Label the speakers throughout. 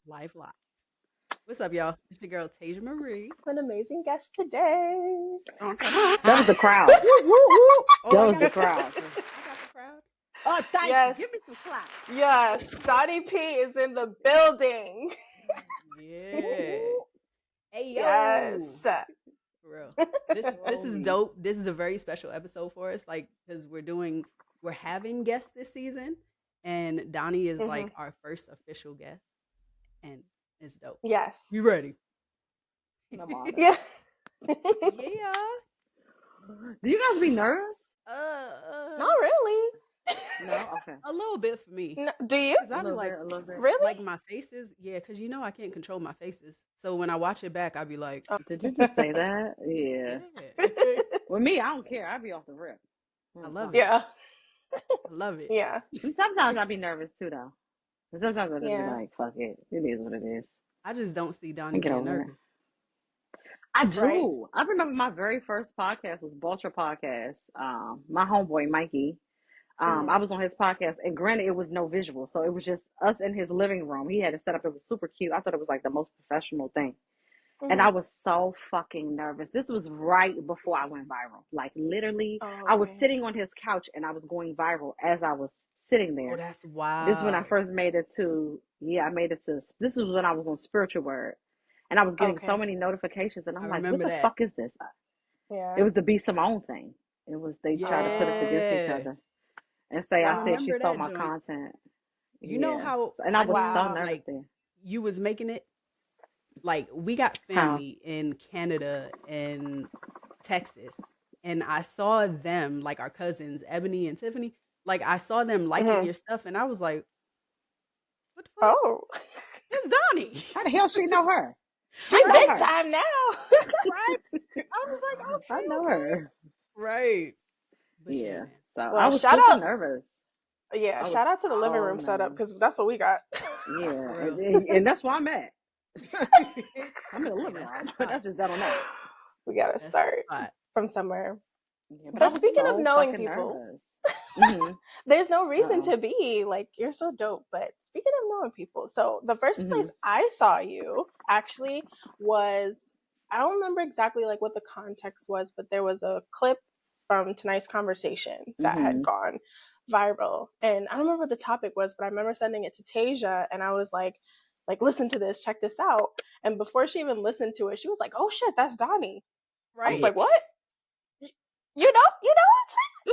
Speaker 1: Live. What's up, y'all? It's your girl Tasia Marie.
Speaker 2: An amazing guest today.
Speaker 3: That was the crowd.
Speaker 2: Woo, woo, woo.
Speaker 1: Oh,
Speaker 3: That
Speaker 1: I
Speaker 3: was
Speaker 1: got
Speaker 3: the
Speaker 1: the
Speaker 3: crowd.
Speaker 1: I got the crowd.
Speaker 3: Oh, thank
Speaker 2: Yes.
Speaker 3: you. Give me some clap.
Speaker 2: Yes. Donnii P is in the building.
Speaker 1: Yeah. Hey yo.
Speaker 2: Yes.
Speaker 1: For real. This is dope. This is a very special episode for us, like because we're having guests this season, and Donnii is like our first official guest, and it's dope.
Speaker 2: Yes.
Speaker 1: You ready?
Speaker 3: I'm on it.
Speaker 2: Yeah.
Speaker 1: Yeah.
Speaker 3: Do you guys be nervous?
Speaker 2: Not really.
Speaker 3: No? Okay.
Speaker 1: A little bit for me.
Speaker 2: No, do you?
Speaker 1: Cause I be like,
Speaker 3: A little bit.
Speaker 2: Really?
Speaker 1: like my faces, yeah. Cause you know I can't control my faces, so when I watch it back, I be like,
Speaker 3: Did you just say that? Yeah.
Speaker 1: yeah.
Speaker 3: With me, I don't care. I be off the rip.
Speaker 1: I love it.
Speaker 2: Yeah.
Speaker 1: I love it.
Speaker 2: Yeah.
Speaker 3: And sometimes I be nervous too, though. And sometimes I just
Speaker 2: Yeah.
Speaker 3: be like, fuck it. It is what it is.
Speaker 1: I just don't see
Speaker 3: I
Speaker 1: Donnii
Speaker 3: get
Speaker 1: being
Speaker 3: over it.
Speaker 1: nervous.
Speaker 3: I do.
Speaker 2: Right.
Speaker 3: I remember my very first podcast was Vulture Podcast. My homeboy Mikey. I was on his podcast, and granted, it was no visual, so it was just us in his living room. He had it set up; it was super cute. I thought it was like the most professional thing, and I was so fucking nervous. This was right before I went viral. Like literally, I was sitting on his couch, and I was going viral as I was sitting there.
Speaker 1: Oh, that's wild.
Speaker 3: This is when I first made it to. Yeah, I made it to. This was when I was on Spiritual Word, and I was getting so many notifications, and I'm like, "What the fuck is this?"
Speaker 2: Yeah.
Speaker 3: It was the Be Simone thing. It was they tried to put us against each other. And say I said she stole my content.
Speaker 1: You know how,
Speaker 3: and I was so nervous
Speaker 1: like,
Speaker 3: there.
Speaker 1: You was making it. Like we got family in Canada and Texas, and I saw them, like our cousins Ebony and Tiffany. Like I saw them liking your stuff, and I was like, "What the fuck?
Speaker 2: Oh,
Speaker 1: it's Donnii.
Speaker 3: How the hell she know her?
Speaker 2: She big time now."
Speaker 1: Right? I was like, "Okay,
Speaker 3: I know her."
Speaker 1: Right? But
Speaker 3: yeah. So
Speaker 2: well,
Speaker 3: I was super nervous.
Speaker 2: Yeah, shout out to the living room setup because that's what we got.
Speaker 3: Yeah, and that's where I'm at. I'm in the living room. That's just that on that.
Speaker 2: We gotta start from somewhere.
Speaker 3: Yeah,
Speaker 2: but speaking of knowing people, there's no reason to be like, you're so dope. But speaking of knowing people, so the first place I saw you actually was, I don't remember exactly like what the context was, but there was a clip from tonight's conversation that had gone viral, and I don't remember what the topic was, but I remember sending it to Tasia, and I was like listen to this, check this out. And before she even listened to it, she was like, "Oh shit, that's Donnii." Right. I was like, "What? You know it?
Speaker 3: You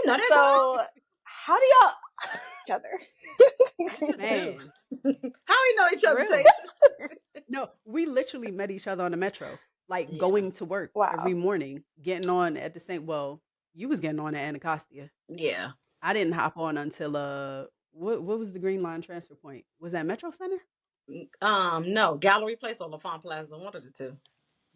Speaker 3: know that?
Speaker 2: So how do y'all each other?
Speaker 1: Man,
Speaker 3: how we know each other?
Speaker 1: No, we literally met each other on the metro, like going to work every morning, getting on at the same. Well, you was getting on at Anacostia.
Speaker 3: Yeah.
Speaker 1: I didn't hop on until what was the Green Line transfer point? Was that Metro Center?
Speaker 3: No, Gallery Place or LaFont Plaza, one of the two.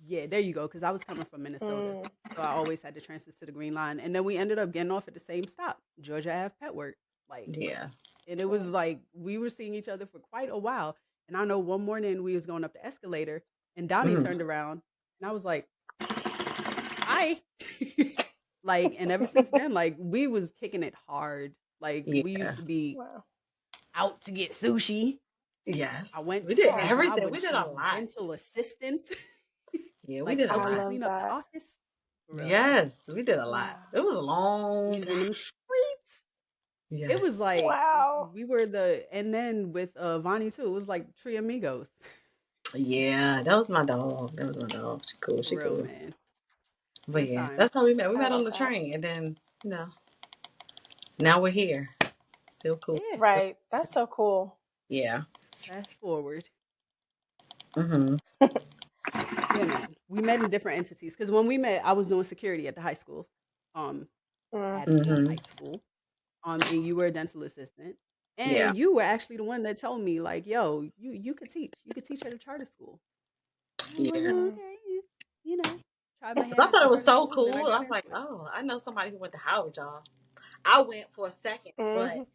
Speaker 1: Yeah, there you go. Because I was coming from Minnesota, so I always had to transfer to the Green Line, and then we ended up getting off at the same stop, Georgia Ave Petwork. Like, and it was like we were seeing each other for quite a while. And I know one morning we was going up the escalator, and Donnii turned around, and I was like, "Hi." Like, and ever since then, like we was kicking it hard. Like we used to be out to get sushi.
Speaker 3: Yes,
Speaker 1: we
Speaker 3: did everything. We did a lot.
Speaker 1: Dental assistants.
Speaker 3: Yeah, we
Speaker 1: like,
Speaker 3: did a
Speaker 1: lot.
Speaker 3: Clean
Speaker 1: up the office.
Speaker 3: Yes, we did a lot. It was a long
Speaker 1: time. In them streets.
Speaker 3: Yes.
Speaker 1: It was like we were and then with Vonnie too. It was like Three Amigos.
Speaker 3: Yeah, that was my dog. She cool. She cool,
Speaker 1: man.
Speaker 3: But that's how we met. We met on the train, and then now we're here. Still cool.
Speaker 2: Yeah. Right. That's so cool.
Speaker 3: Yeah.
Speaker 1: Fast forward. Yeah, man. We met in different entities because when we met, I was doing security at the high school. At the high school. And you were a dental assistant. And you were actually the one that told me, like, yo, you could teach. You could teach at a charter school.
Speaker 3: Yeah.
Speaker 1: Like, okay. You know.
Speaker 3: I thought it was so cool. I was like, oh, I know somebody who went to Howard, y'all. I went for a second, but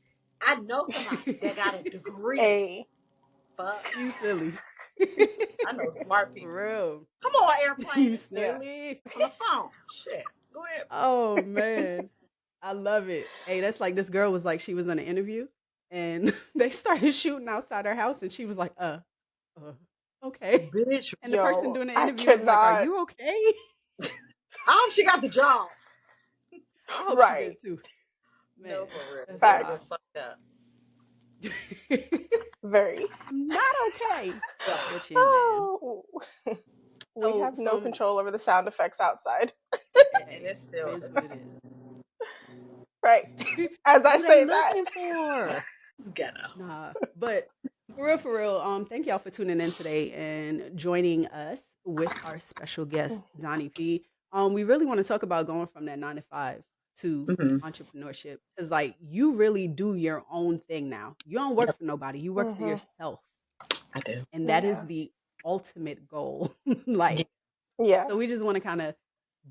Speaker 3: I know somebody that got a degree.
Speaker 2: Hey.
Speaker 1: Fuck. You silly.
Speaker 3: I know smart people.
Speaker 1: For real.
Speaker 3: Come on, airplane.
Speaker 1: You silly.
Speaker 3: On the phone. Shit. Go ahead.
Speaker 1: Oh, man. I love it. Hey, that's like this girl was like, she was in an interview and they started shooting outside her house and she was like, Okay.
Speaker 4: Bitch.
Speaker 1: And the person doing the
Speaker 2: I
Speaker 1: interview is like, "Are
Speaker 2: cannot.
Speaker 1: you okay?"
Speaker 4: I hope she got the job.
Speaker 1: I hope she
Speaker 2: Right.
Speaker 1: did too. Man,
Speaker 4: No, for real.
Speaker 1: that's
Speaker 4: That would have
Speaker 2: Facts.
Speaker 4: been fucked up.
Speaker 2: Very.
Speaker 1: I'm not okay.
Speaker 4: Right.
Speaker 1: But yeah, man.
Speaker 2: Oh. We
Speaker 1: So
Speaker 2: have no
Speaker 1: from
Speaker 2: control over the sound effects outside.
Speaker 4: And it's
Speaker 1: it
Speaker 4: still
Speaker 1: is what it is.
Speaker 2: Right. As I
Speaker 3: Who they
Speaker 2: say that.
Speaker 3: looking for?
Speaker 4: it's ghetto.
Speaker 1: Nah, but for real, thank y'all for tuning in today and joining us with our special guest, Donnii P. We really want to talk about going from that 9 to 5 to entrepreneurship, because like you really do your own thing now. You don't work
Speaker 4: Yep,
Speaker 1: for nobody. You work for yourself,
Speaker 4: I do.
Speaker 1: and that is
Speaker 2: Yeah.
Speaker 1: the ultimate goal.
Speaker 4: Yeah.
Speaker 1: Like,
Speaker 2: Yeah.
Speaker 1: so we just want to kind of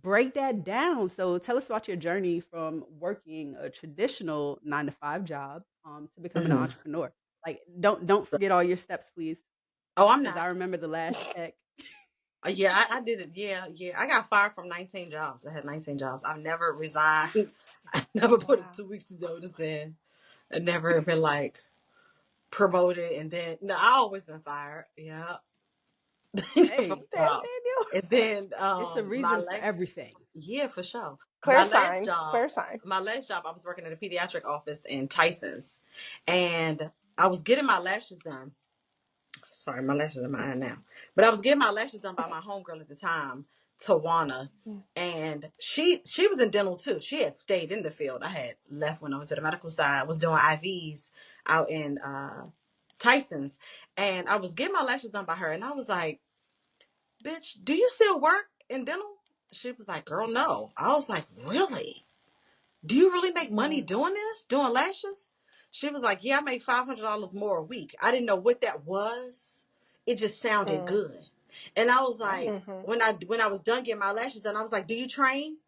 Speaker 1: break that down. So tell us about your journey from working a traditional 9 to 5 job to becoming an entrepreneur. Like, don't forget all your steps, please,
Speaker 4: Oh, I'm
Speaker 1: because
Speaker 4: not.
Speaker 1: I remember the last check.
Speaker 4: Yeah, I did it. Yeah, yeah. I got fired from 19 jobs. I had 19 jobs. I've never resigned. I never put a
Speaker 2: Wow.
Speaker 4: 2 weeks notice in. I never been like promoted and then no, I always been fired. Yeah. From
Speaker 1: Hey,
Speaker 2: Damn,
Speaker 4: job.
Speaker 2: Daniel.
Speaker 4: And then
Speaker 1: it's a
Speaker 4: my
Speaker 1: reason for
Speaker 4: last
Speaker 1: everything.
Speaker 4: yeah, for sure.
Speaker 2: Clear sign. Clear sign.
Speaker 4: My last job, I was working at a pediatric office in Tyson's, and I was getting my lashes done. Sorry, my lashes are mine now. But I was getting my lashes done by my homegirl at the time, Tawana. And she was in dental too. She had stayed in the field. I had left when I was at the medical side. I was doing IVs out in Tyson's. And I was getting my lashes done by her. And I was like, bitch, do you still work in dental? She was like, girl, no. I was like, really? Do you really make money doing this? Doing lashes? She was like, yeah, I make $500 more a week. I didn't know what that was. It just sounded good. And I was like,
Speaker 1: Right.
Speaker 4: when I was done getting my lashes done, I was like, do you train?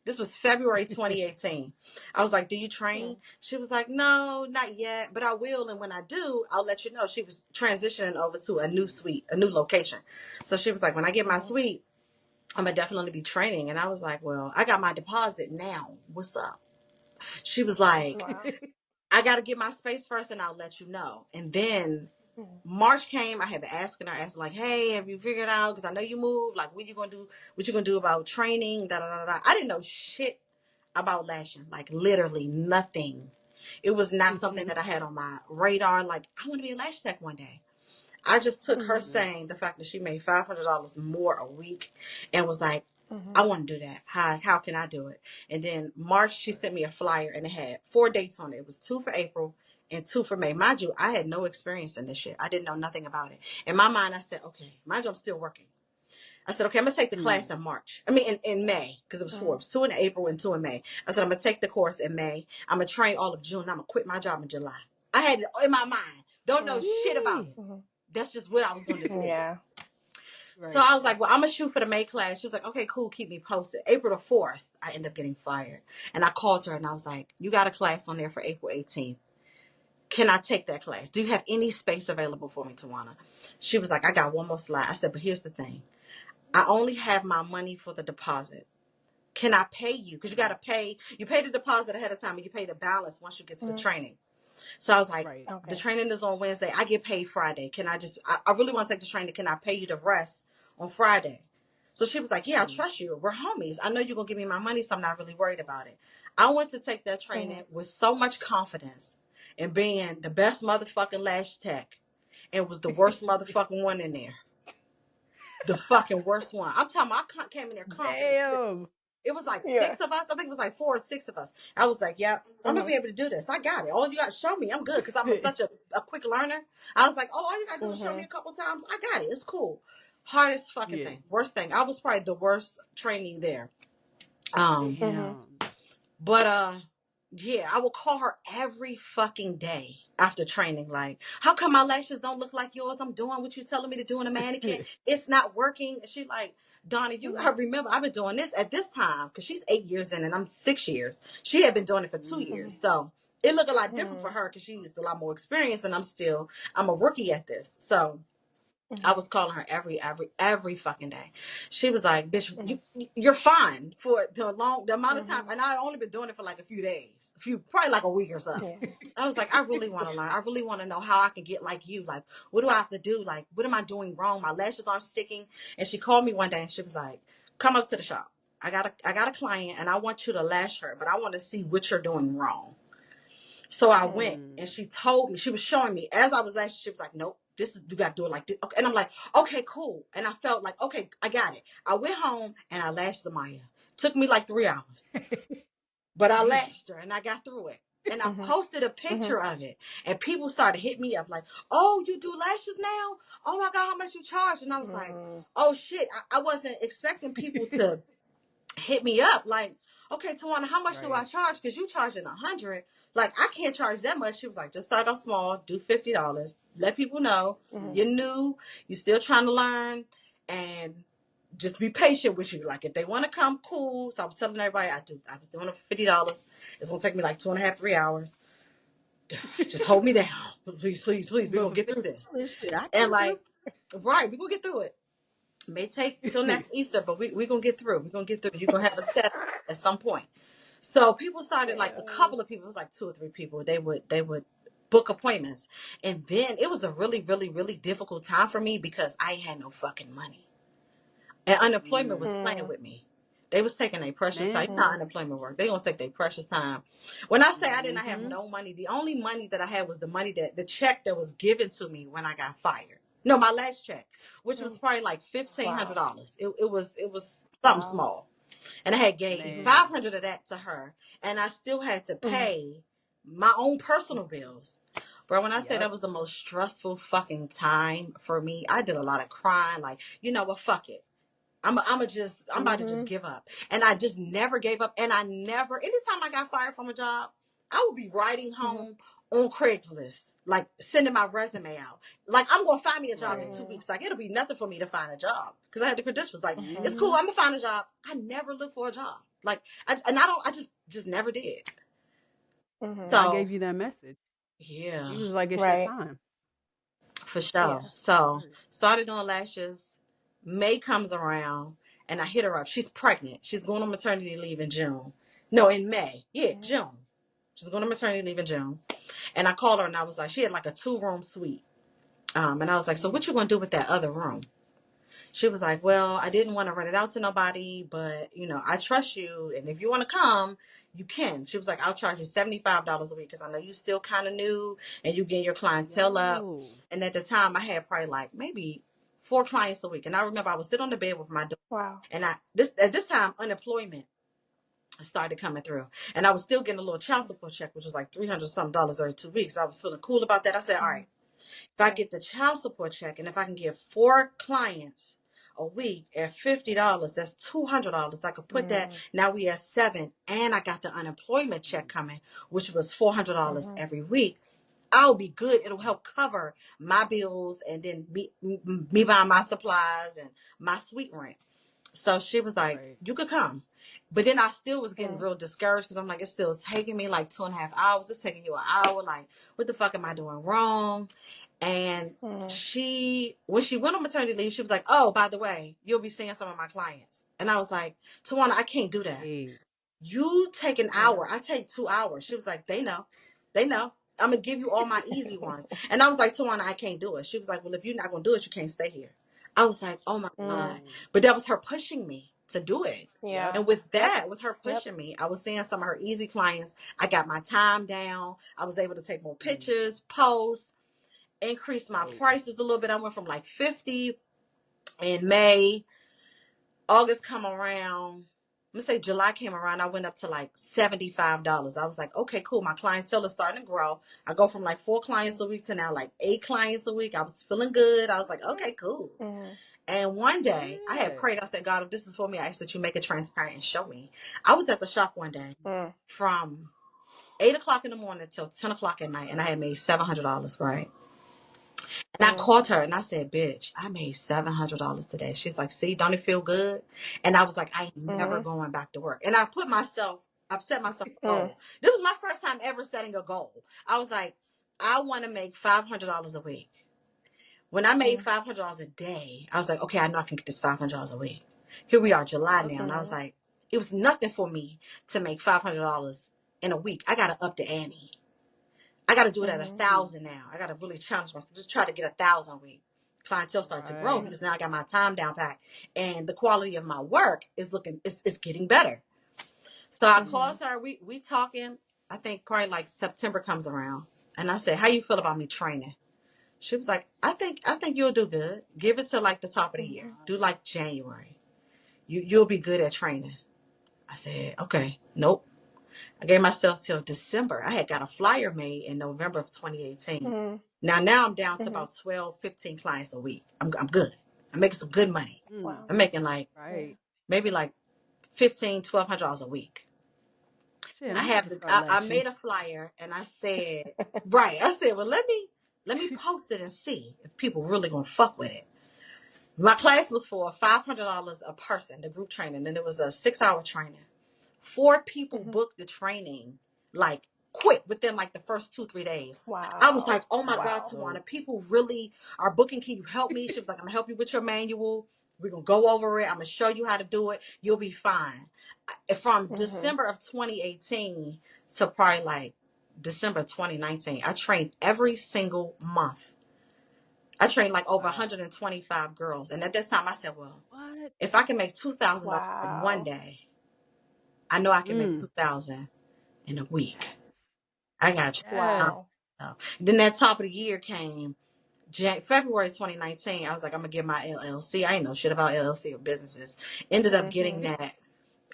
Speaker 4: This was February 2018. I was like, do you train? She was like, no, not yet, but I will. And when I do, I'll let you know. She was transitioning over to a new suite, a new location. So she was like, when I get my suite, I'm going to definitely be training. And I was like, well, I got my deposit now. What's up? She was like,
Speaker 2: Wow.
Speaker 4: I got to get my space first and I'll let you know. And then March came, I had been asking like, hey, have you figured out? Because I know you moved. Like, what you going to do? What you going to do about training? Da, da, da, da. I didn't know shit about lashing. Like, literally nothing. It was not something that I had on my radar. Like, I want to be a lash tech one day. I just took her saying the fact that she made $500 more a week and was like, I want to do that. How can I do it? And then March, she sent me a flyer and it had 4 dates on it. It was 2 for April and 2 for May. Mind you, I had no experience in this shit. I didn't know nothing about it. In my mind, I said, okay, mind you, I'm still working. I said, okay, I'm going to take the class in March. I mean, in May, because it was 4. It was 2 in April and 2 in May. I said, I'm going to take the course in May. I'm going to train all of June. I'm going to quit my job in July. I had it in my mind. Don't know shit about it. That's just what I was going to do.
Speaker 2: Yeah.
Speaker 4: So I was like, well, I'm going to shoot for the May class. She was like, okay, cool. Keep me posted. April the 4th, I ended up getting fired. And I called her and I was like, you got a class on there for April 18th. Can I take that class? Do you have any space available for me, Tawana? She was like, I got one more slide. I said, but here's the thing. I only have my money for the deposit. Can I pay you? Because you got to pay. You pay the deposit ahead of time and you pay the balance once you get to the training. So I was like, the training is on Wednesday. I get paid Friday. Can I just, I really want to take the training. Can I pay you the rest on Friday? So she was like, yeah, I trust you. We're homies. I know you're going to give me my money, so I'm not really worried about it. I went to take that training with so much confidence in being the best motherfucking lash tech. And was the worst motherfucking one in there. The fucking worst one. I'm talking about, I came in there confident.
Speaker 1: Damn.
Speaker 4: It was like 6 of us. I think it was like 4 or 6 of us. I was like, yeah, I'm going to be able to do this. I got it. All you got to show me. I'm good because I'm such a quick learner. I was like, oh, all you got to do is show me a couple times. I got it. It's cool. Hardest fucking thing. Worst thing. I was probably the worst trainee there.
Speaker 1: Damn.
Speaker 4: But yeah, I will call her every fucking day after training. Like, how come my lashes don't look like yours? I'm doing what you're telling me to do in a mannequin. It's not working. And she like, Donnii, I remember I've been doing this at this time because she's 8 years in and I'm 6 years. She had been doing it for 2 years. So it looked a lot different for her because she's a lot more experienced and I'm a rookie at this. So I was calling her every fucking day. She was like, "Bitch, you're fine for the amount of time." And I only been doing it for like a few days, probably like a week or so.
Speaker 2: Yeah.
Speaker 4: I was like, I really want to learn. I really want to know how I can get like you. Like, what do I have to do? Like, what am I doing wrong? My lashes aren't sticking. And she called me one day and she was like, "Come up to the shop. I got a client and I want you to lash her, but I want to see what you're doing wrong." So I went and she told me, she was showing me as I was lashing, she was like, "Nope, you got to do it like this." Okay. And I'm like, "Okay, cool." And I felt like, okay, I got it. I went home and I lashed Zamaya. Took me like 3 hours, but I lashed her and I got through it. And I posted a picture of it and people started hitting me up like, "Oh, you do lashes now? Oh my God, how much you charge?" And I was like, oh shit, I wasn't expecting people to hit me up like, "Okay, Tawana, how much do I charge? Because you charging $100. Like, I can't charge that much." She was like, "Just start off small, do $50. Let people know you're new, you're still trying to learn, and just be patient with you. Like, if they want to come, cool." So I was telling everybody I was doing it for $50. It's gonna take me like 2.5, 3 hours. Just hold me down, please, please, please. We're gonna get through this. And like, right, we're gonna get through it. May take till next Easter, but we're gonna get through. We're gonna get through. You're gonna have a set at some point. So people started, like a couple of people, it was like 2 or 3 people, they would book appointments. And then it was a really, really, really difficult time for me because I had no fucking money. And unemployment was playing with me. They was taking their precious time. You know how unemployment work. They gonna take their precious time. When I say I did not have no money, the only money that I had was the check that was given to me when I got fired. No, my last check, which was probably like $1,500. It was something small. And I had gave 500 of that to her, and I still had to pay my own personal bills. But when I say that was the most stressful fucking time for me, I did a lot of crying. Like, you know what? Fuck it. I'm about to just give up. And I just never gave up. And anytime I got fired from a job, I would be riding home on Craigslist, like sending my resume out. Like, I'm going to find me a job in 2 weeks. Like, it'll be nothing for me to find a job because I had the credentials. Like, it's cool. I'm going to find a job. I never look for a job. Like, I just never did.
Speaker 1: God gave you that message.
Speaker 4: Yeah.
Speaker 1: He was like, it's your time.
Speaker 4: For sure. So started doing lashes. May comes around and I hit her up. She's pregnant. She's going on maternity leave in June. No, in May. Yeah, June. She's going on maternity leave in June. And I called her and I was like, she had like a 2-room suite. And I was like, "So what you gonna do with that other room?" She was like, "Well, I didn't want to rent it out to nobody, but I trust you. And if you want to come, you can." She was like, "I'll charge you $75 a week because I know you still kind of new and you getting your clientele up." And at the time I had probably like maybe 4 clients a week. And I remember I would sit on the bed with my daughter.
Speaker 2: Wow.
Speaker 4: And at this time, unemployment started coming through. And I was still getting a little child support check, which was like $300 something every 2 weeks. I was feeling cool about that. I said, all right, if I get the child support check and if I can get 4 clients a week at $50, that's $200. I could put that. Now we at 7, and I got the unemployment check coming, which was $400 every week. I'll be good. It'll help cover my bills and then me buying my supplies and my suite rent. So she was like, "You could come." But then I still was getting real discouraged because I'm like, it's still taking me like 2.5 hours. It's taking you an hour. Like, what the fuck am I doing wrong? And when she went on maternity leave, she was like, "Oh, by the way, you'll be seeing some of my clients." And I was like, "Tawana, I can't do that. You take an hour. I take 2 hours." She was like, They know. I'm going to give you all my easy ones." And I was like, "Tawana, I can't do it." She was like, "Well, if you're not going to do it, you can't stay here." I was like, oh my God. But that was her pushing me to do it.
Speaker 2: Yeah.
Speaker 4: And with her pushing me, I was seeing some of her easy clients. I got my time down. I was able to take more pictures, post, increase my prices a little bit. I went from like 50 in May. August come around. I'm gonna say July came around. I went up to like $75. I was like, okay, cool. My clientele is starting to grow. I go from like 4 clients a week to now like 8 clients a week. I was feeling good. I was like, okay, cool. And one day I had prayed. I said, "God, if this is for me, I ask that you make it transparent and show me." I was at the shop one day from 8 o'clock in the morning till 10 o'clock at night, and I had made $700, right? And I called her and I said, "Bitch, I made $700 today." She was like, "See, don't it feel good?" And I was like, I ain't never going back to work. And I've set myself a goal. This was my first time ever setting a goal. I was like, I want to make $500 a week. When I made $500 a day, I was like, okay, I know I can get this $500 a week. Here we are, July now, and I was like, it was nothing for me to make $500 in a week. I got to up the ante. I got to do it at 1,000 now. I got to really challenge myself. Just try to get 1,000 a week. Clientele started to grow because now I got my time down pat, and the quality of my work is it's getting better. So I called her. We talking. I think probably like September comes around, and I said, "How you feel about me training?" She was like, I think you'll do good. Give it to like the top of the year. Do like January. You'll be good at training. I said, okay. Nope. I gave myself till December. I had got a flyer made in November of 2018. Now I'm down to about 12, 15 clients a week. I'm good. I'm making some good money.
Speaker 2: Wow.
Speaker 4: I'm making like maybe like $1,500-$1,200 a week.
Speaker 1: Shit,
Speaker 4: I made a flyer and I said, right. I said, well, let me post it and see if people really gonna fuck with it. My class was for $500 a person, the group training, and it was a 6-hour training. 4 people booked the training like quick within like the first 2-3 days.
Speaker 2: Wow.
Speaker 4: I was like, oh my God, Tawana, people really are booking. Can you help me? She was like, I'm gonna help you with your manual. We're gonna go over it. I'm gonna show you how to do it. You'll be fine. From December of 2018 to probably like December 2019, I trained every single month. I trained like over 125 girls. And at that time I said, well, if I can make $2,000 in one day, I know I can make $2,000 in a week. I got you.
Speaker 2: Wow.
Speaker 4: Then that top of the year came, February 2019. I was like, I'm gonna get my LLC. I ain't know shit about LLC or businesses. Ended up getting that,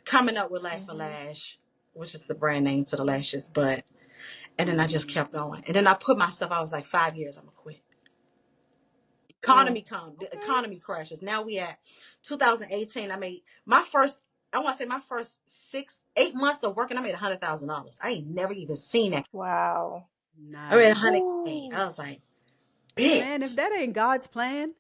Speaker 4: coming up with Laugh and Lash, which is the brand name to the lashes. And then I just kept going. And then I put myself, I was like, 5 years, I'm gonna quit. The economy crashes. Now we at 2018. I made my first, I want to say my first 6-8 months of working, I made $100,000. I ain't never even seen that.
Speaker 2: Wow.
Speaker 4: I made 100K. I was like, bitch.
Speaker 1: Man, if that ain't God's plan.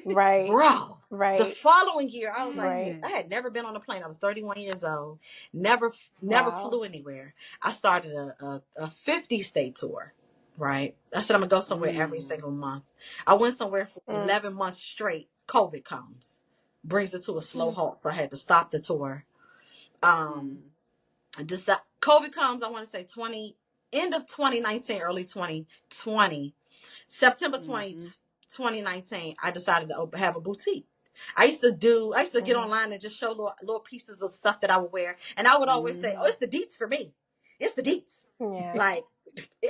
Speaker 2: Right.
Speaker 4: Bro.
Speaker 2: Right.
Speaker 4: The following year, I was like, I had never been on a plane. I was 31 years old. Never flew anywhere. I started a 50-state tour. Right. I said, I'm going to go somewhere every single month. I went somewhere for 11 months straight. COVID comes, brings it to a slow halt. So I had to stop the tour. COVID comes, I want to say end of 2019, early 2020, September 2019, I decided to have a boutique. I used to get online and just show little pieces of stuff that I would wear. And I would always say, oh, it's the deets for me. It's the deets.
Speaker 2: Yeah.
Speaker 4: Like,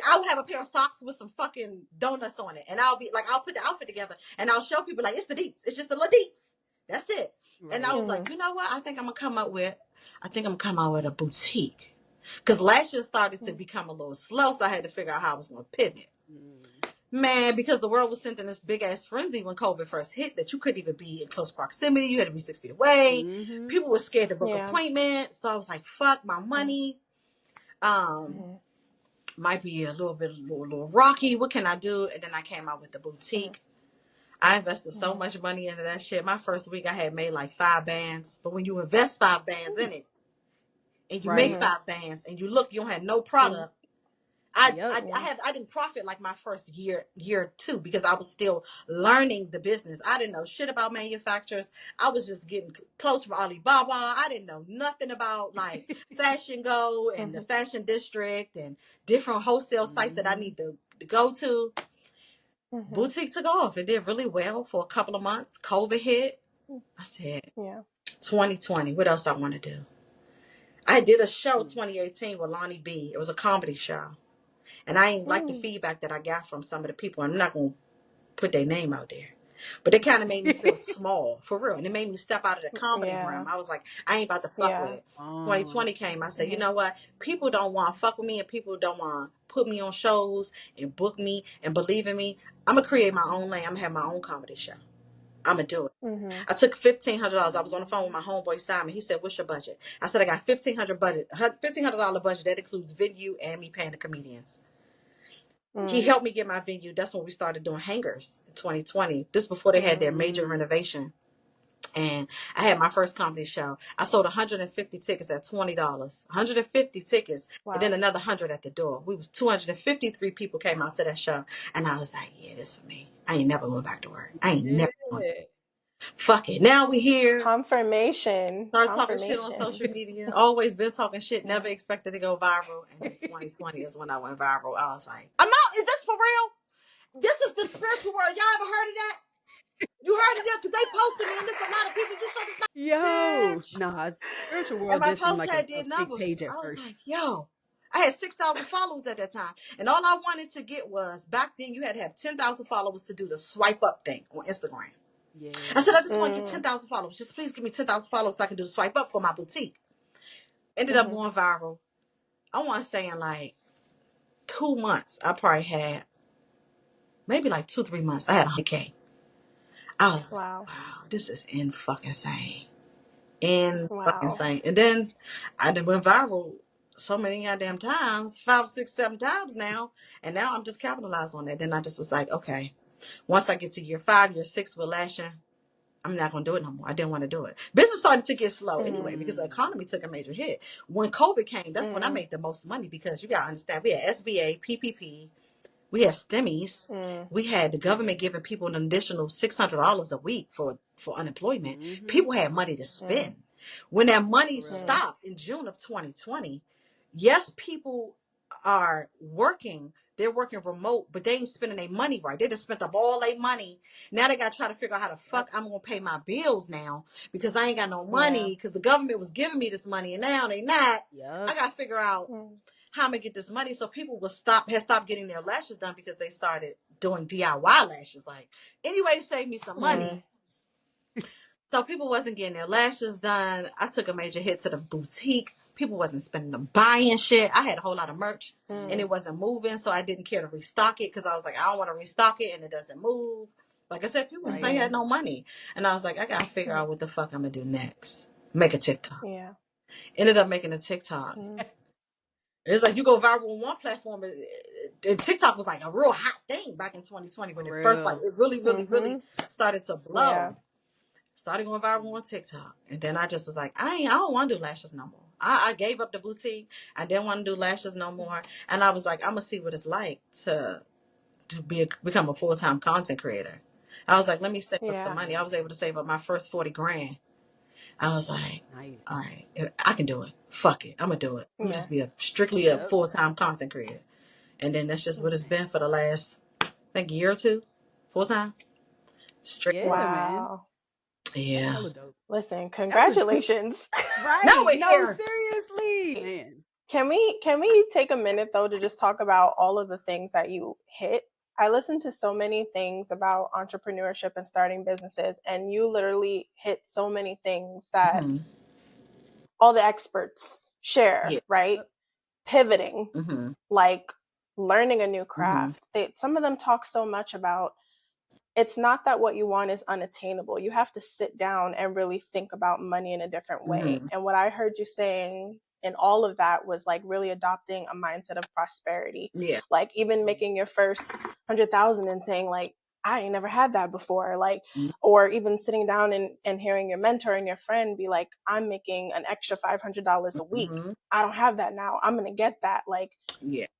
Speaker 4: I would have a pair of socks with some fucking donuts on it. And I'll be like, I'll put the outfit together and I'll show people like, it's the deets. It's just the little deets. That's it. Right. And I was like, you know what? I think I'm going to come out with a boutique. Because lashes started to become a little slow. So I had to figure out how I was going to pivot. Man, because the world was sent in this big ass frenzy when COVID first hit that you couldn't even be in close proximity. You had to be 6 feet away. People were scared to book appointments. So I was like, fuck my money. Might be a little rocky. What can I do? And then I came out with the boutique. I invested so much money into that shit. My first week I had made like 5 bands. But when you invest 5 bands in it and you make 5 bands and you don't have no product, I didn't profit like my first year or two because I was still learning the business. I didn't know shit about manufacturers. I was just getting close from Alibaba. I didn't know nothing about like Fashion Go and the Fashion District and different wholesale sites that I need to go to. Boutique took off. It did really well for a couple of months. COVID hit. I said, 2020, what else I want to do? I did a show 2018 with Donnii P. It was a comedy show. And I ain't like the feedback that I got from some of the people. I'm not going to put their name out there. But it kind of made me feel small, for real. And it made me step out of the comedy realm. I was like, I ain't about to fuck with it. 2020 came. I said, you know what? People don't want to fuck with me and people don't want to put me on shows and book me and believe in me. I'm going to create my own lane. I'm going to have my own comedy show. I'm going to do it. I took $1,500. I was on the phone with my homeboy, Simon. He said, what's your budget? I said, I got $1,500 budget. $1,500 budget. That includes venue and me paying the comedians. He helped me get my venue. That's when we started doing hangers in 2020. This before they had their major renovation. And I had my first comedy show. I sold 150 tickets at $20. 150 tickets. And then another 100 at the door. We was 253 people came out to that show. And I was like, yeah, this for me. I ain't never going back to work. I ain't
Speaker 1: Yeah.
Speaker 4: never going. Fuck it. Now we here.
Speaker 2: Confirmation.
Speaker 4: Start talking shit on social media. Always been talking shit. Never expected to go viral. And then 2020 is when I went viral. I was like, I'm out. Is this for real? This is the spiritual world. Y'all ever heard of that? You heard of that? Because they posted me and there's a lot of people. You sure this not bitch?
Speaker 1: Nah, spiritual
Speaker 4: And
Speaker 1: world
Speaker 4: my
Speaker 1: did seem
Speaker 4: post
Speaker 1: like
Speaker 4: had
Speaker 1: a
Speaker 4: did
Speaker 1: fake
Speaker 4: numbers.
Speaker 1: page at
Speaker 4: I was
Speaker 1: first.
Speaker 4: like, yo. I had 6,000 followers at that time. And all I wanted to get was, back then you had to have 10,000 followers to do the swipe up thing on Instagram.
Speaker 1: Yeah.
Speaker 4: I said, I just want to get 10,000 followers. Just please give me 10,000 followers so I can do the swipe up for my boutique. Ended up going viral. I want to say in like 2 months, I probably had, maybe like 2-3 months, I had 100K. I was like, wow, this is fucking insane. Fucking insane. And then I done went viral so many goddamn times, 5, 6, 7 times now. And now I'm just capitalized on that. Then I just was like, okay, once I get to year 5, year 6 with lashing, I'm not going to do it no more. I didn't want to do it. Business started to get slow anyway because the economy took a major hit. When COVID came, that's when I made the most money because you got to understand, we had SBA, PPP, we had STEMIs, we had the government giving people an additional $600 a week for unemployment. People had money to spend. When that money stopped in June of 2020, yes, people are working. They're working remote, but they ain't spending their money right. They just spent up all their money. Now they got to try to figure out how the fuck I'm going to pay my bills now because I ain't got no money because the government was giving me this money and now they not. I got to figure out how I'm going to get this money. So people have stopped getting their lashes done because they started doing DIY lashes. Like, any way to save me some money. So people wasn't getting their lashes done. I took a major hit to the boutique. People wasn't spending them buying shit. I had a whole lot of merch and it wasn't moving. So I didn't care to restock it because I was like, I don't want to restock it and it doesn't move. Like I said, people just ain't had no money. And I was like, I got to figure out what the fuck I'm going to do next. Make a TikTok.
Speaker 2: Yeah.
Speaker 4: Ended up making a TikTok. It's like you go viral on one platform and TikTok was like a real hot thing back in 2020 when it first, like, it really, really, really started to blow. Yeah. Started going viral on TikTok. And then I just was like, I don't want to do lashes no more. I gave up the boutique. I didn't want to do lashes no more. And I was like, I'm going to see what it's like to become a full-time content creator. I was like, let me save up the money. I was able to save up my first 40 grand. I was like, all right, I can do it. Fuck it. I'm going to do it. I'm just be strictly a full-time content creator. And then that's just what it's been for the last, I think, year or two. Full-time. Strictly.
Speaker 2: Wow.
Speaker 4: Yeah.
Speaker 2: Listen, congratulations.
Speaker 1: Right.
Speaker 4: No,
Speaker 1: seriously. Man.
Speaker 2: Can we take a minute though to just talk about all of the things that you hit? I listen to so many things about entrepreneurship and starting businesses, and you literally hit so many things that all the experts share, right? Pivoting, like learning a new craft. Some of them talk so much about it's not that what you want is unattainable. You have to sit down and really think about money in a different way. And what I heard you saying in all of that was like really adopting a mindset of prosperity.
Speaker 4: Yeah.
Speaker 2: Like even making your first 100,000 and saying like, I ain't never had that before. Like, or even sitting down and hearing your mentor and your friend be like, I'm making an extra $500 a week. I don't have that now. I'm going to get that. Like,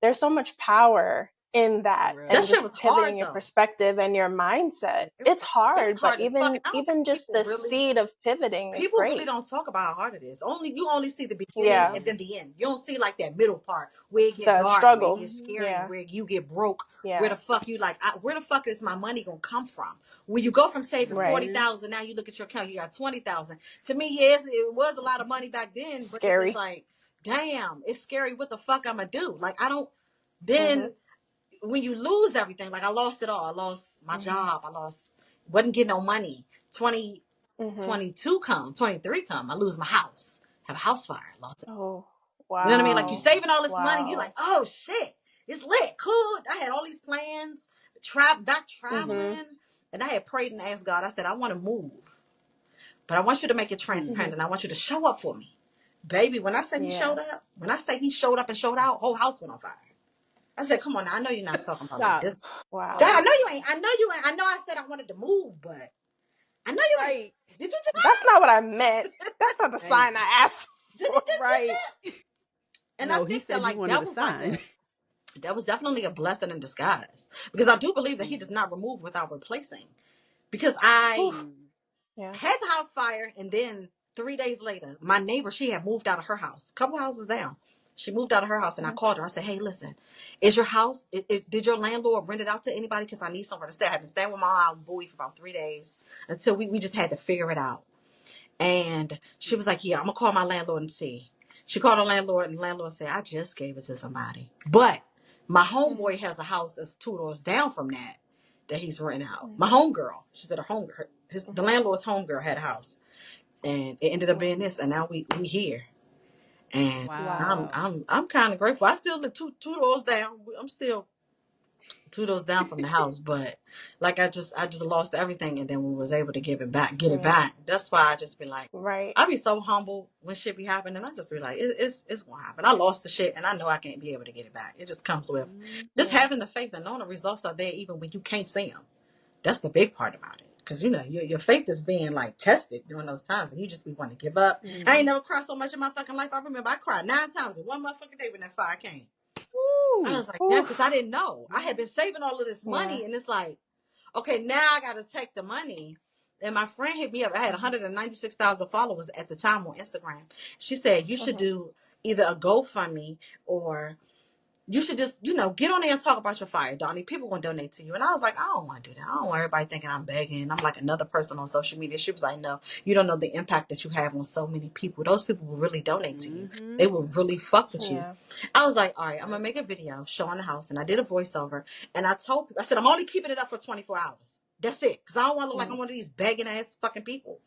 Speaker 2: there's so much power in that and
Speaker 4: that
Speaker 2: just pivoting your perspective and your mindset. It's hard, but even just the seed of pivoting is great.
Speaker 4: People really don't talk about how hard it is. You only see the beginning and then the end. You don't see like that middle part where it gets dark,
Speaker 2: struggle,
Speaker 4: where it gets scary, where you get broke, where the fuck you like, where the fuck is my money gonna come from? When you go from saving 40,000, now you look at your account, you got 20,000. To me, yes, it was a lot of money back then, but
Speaker 2: scary.
Speaker 4: It was like, damn, it's scary. What the fuck I'm gonna do? Like I don't. Then when you lose everything, like I lost it all. I lost my job. Wasn't getting no money. 22 come, 23 come. I lose my house. Have a house fire. Lost it.
Speaker 2: Oh, wow.
Speaker 4: You know what I mean? Like you saving all this money. You're like, oh shit, it's lit. Cool. I had all these plans. Traveling. And I had prayed and asked God. I said, I want to move. But I want you to make it transparent and I want you to show up for me. Baby, when I say he showed up, and showed out, whole house went on fire. I said, come on now. I know you're not talking about like this.
Speaker 2: Wow.
Speaker 4: God, I know you ain't. I know I said I wanted to move, but I know you ain't. Did you just...
Speaker 2: That's not what I meant. That's not the sign I asked for.
Speaker 4: Right. And
Speaker 1: no,
Speaker 4: I think
Speaker 1: he said
Speaker 4: that, like,
Speaker 1: you wanted a sign.
Speaker 4: that was definitely a blessing in disguise, because I do believe that he does not remove without replacing. Because I had the house fire, and then 3 days later, my neighbor, she had moved out of her house, a couple houses down. She moved out of her house, and I called her. I said, hey, listen, is your house, did your landlord rent it out to anybody? Because I need somewhere to stay. I've been staying with my boy for about 3 days until we just had to figure it out. And she was like, yeah, I'm going to call my landlord and see. She called her landlord, and the landlord said, I just gave it to somebody. But my homeboy has a house that's 2 doors down from that he's renting out. My homegirl, she said the landlord's homegirl had a house. And it ended up being this, and now we here. And I'm kind of grateful. I still live two doors down. I'm still 2 doors down from the house, but like I just lost everything, and then we was able to get it back. That's why I just be like, I be so humble when shit be happening. I just be like, it's gonna happen. I lost the shit, and I know I can't be able to get it back. It just comes with just having the faith and knowing the results are there, even when you can't see them. That's the big part about it. Because, your faith is being, like, tested during those times. And you just be wanting to give up. I ain't never cried so much in my fucking life. I remember I cried 9 times in one motherfucking day when that fire came. Ooh. I was like, damn, because I didn't know. I had been saving all of this money. And it's like, okay, now I got to take the money. And my friend hit me up. I had 196,000 followers at the time on Instagram. She said, you should do either a GoFundMe, or you should just, get on there and talk about your fire, Donnii. People gonna donate to you. And I was like, I don't want to do that. I don't want everybody thinking I'm begging. I'm like another person on social media. She was like, no, you don't know the impact that you have on so many people. Those people will really donate to you. They will really fuck with you. I was like, all right, I'm gonna make a video showing the house. And I did a voiceover. And I told people, I said, I'm only keeping it up for 24 hours. That's it. Because I don't want to look like I'm one of these begging ass fucking people.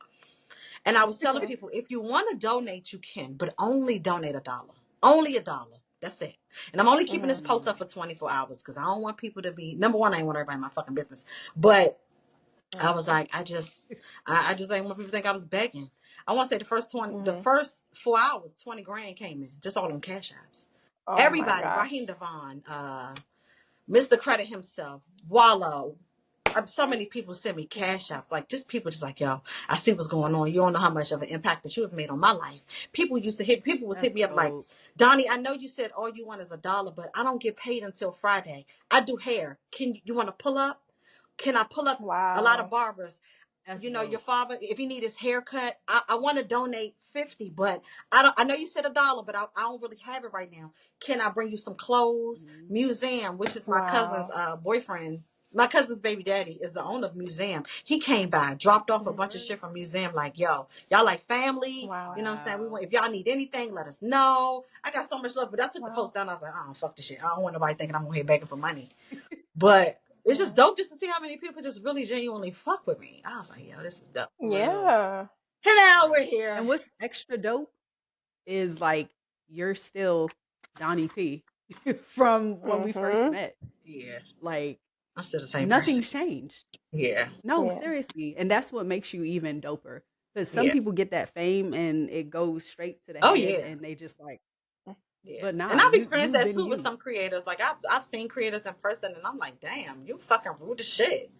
Speaker 4: And I was telling people, if you want to donate, you can, but only donate $1. Only $1. That's it. And I'm only keeping this post up for 24 hours because I don't want people to be, number one, I ain't want everybody in my fucking business. But I was like, I just ain't want people to think I was begging. I want to say the first 4 hours, 20 grand came in, just all on Cash Apps. Everybody, Raheem Devon, Mr. Credit himself, Wallow. So many people send me Cash Apps, like just people just like, yo, I see what's going on. You don't know how much of an impact that you have made on my life. People would hit me up like, Donnii, I know you said all you want is $1, but I don't get paid until Friday. I do hair. You want to pull up? Can I pull up? A lot of barbers. Your father, if he need his haircut, I want to donate $50, but I know you said $1, but I don't really have it right now. Can I bring you some clothes? Museum, which is my cousin's boyfriend. My cousin's baby daddy is the owner of Museum. He came by, dropped off a bunch of shit from Museum. Like, yo, y'all like family. You know what I'm saying? If y'all need anything, let us know. I got so much love, but I took the post down. I was like, oh, fuck this shit. I don't want nobody thinking I'm going here begging for money. But it's just dope just to see how many people just really genuinely fuck with me. I was like, yo, this is dope.
Speaker 2: Yeah.
Speaker 4: And now we're here.
Speaker 1: And what's extra dope is like, you're still Donnii P from when we first met.
Speaker 4: Yeah.
Speaker 1: Like,
Speaker 4: I'm still the same
Speaker 1: nothing's
Speaker 4: person.
Speaker 1: changed.
Speaker 4: Yeah.
Speaker 1: No, seriously. And that's what makes you even doper. Because some people get that fame and it goes straight to the head and they just like, but nah.
Speaker 4: And I've experienced that too with some creators. Like I've seen creators in person and I'm like, damn, you fucking rude as shit.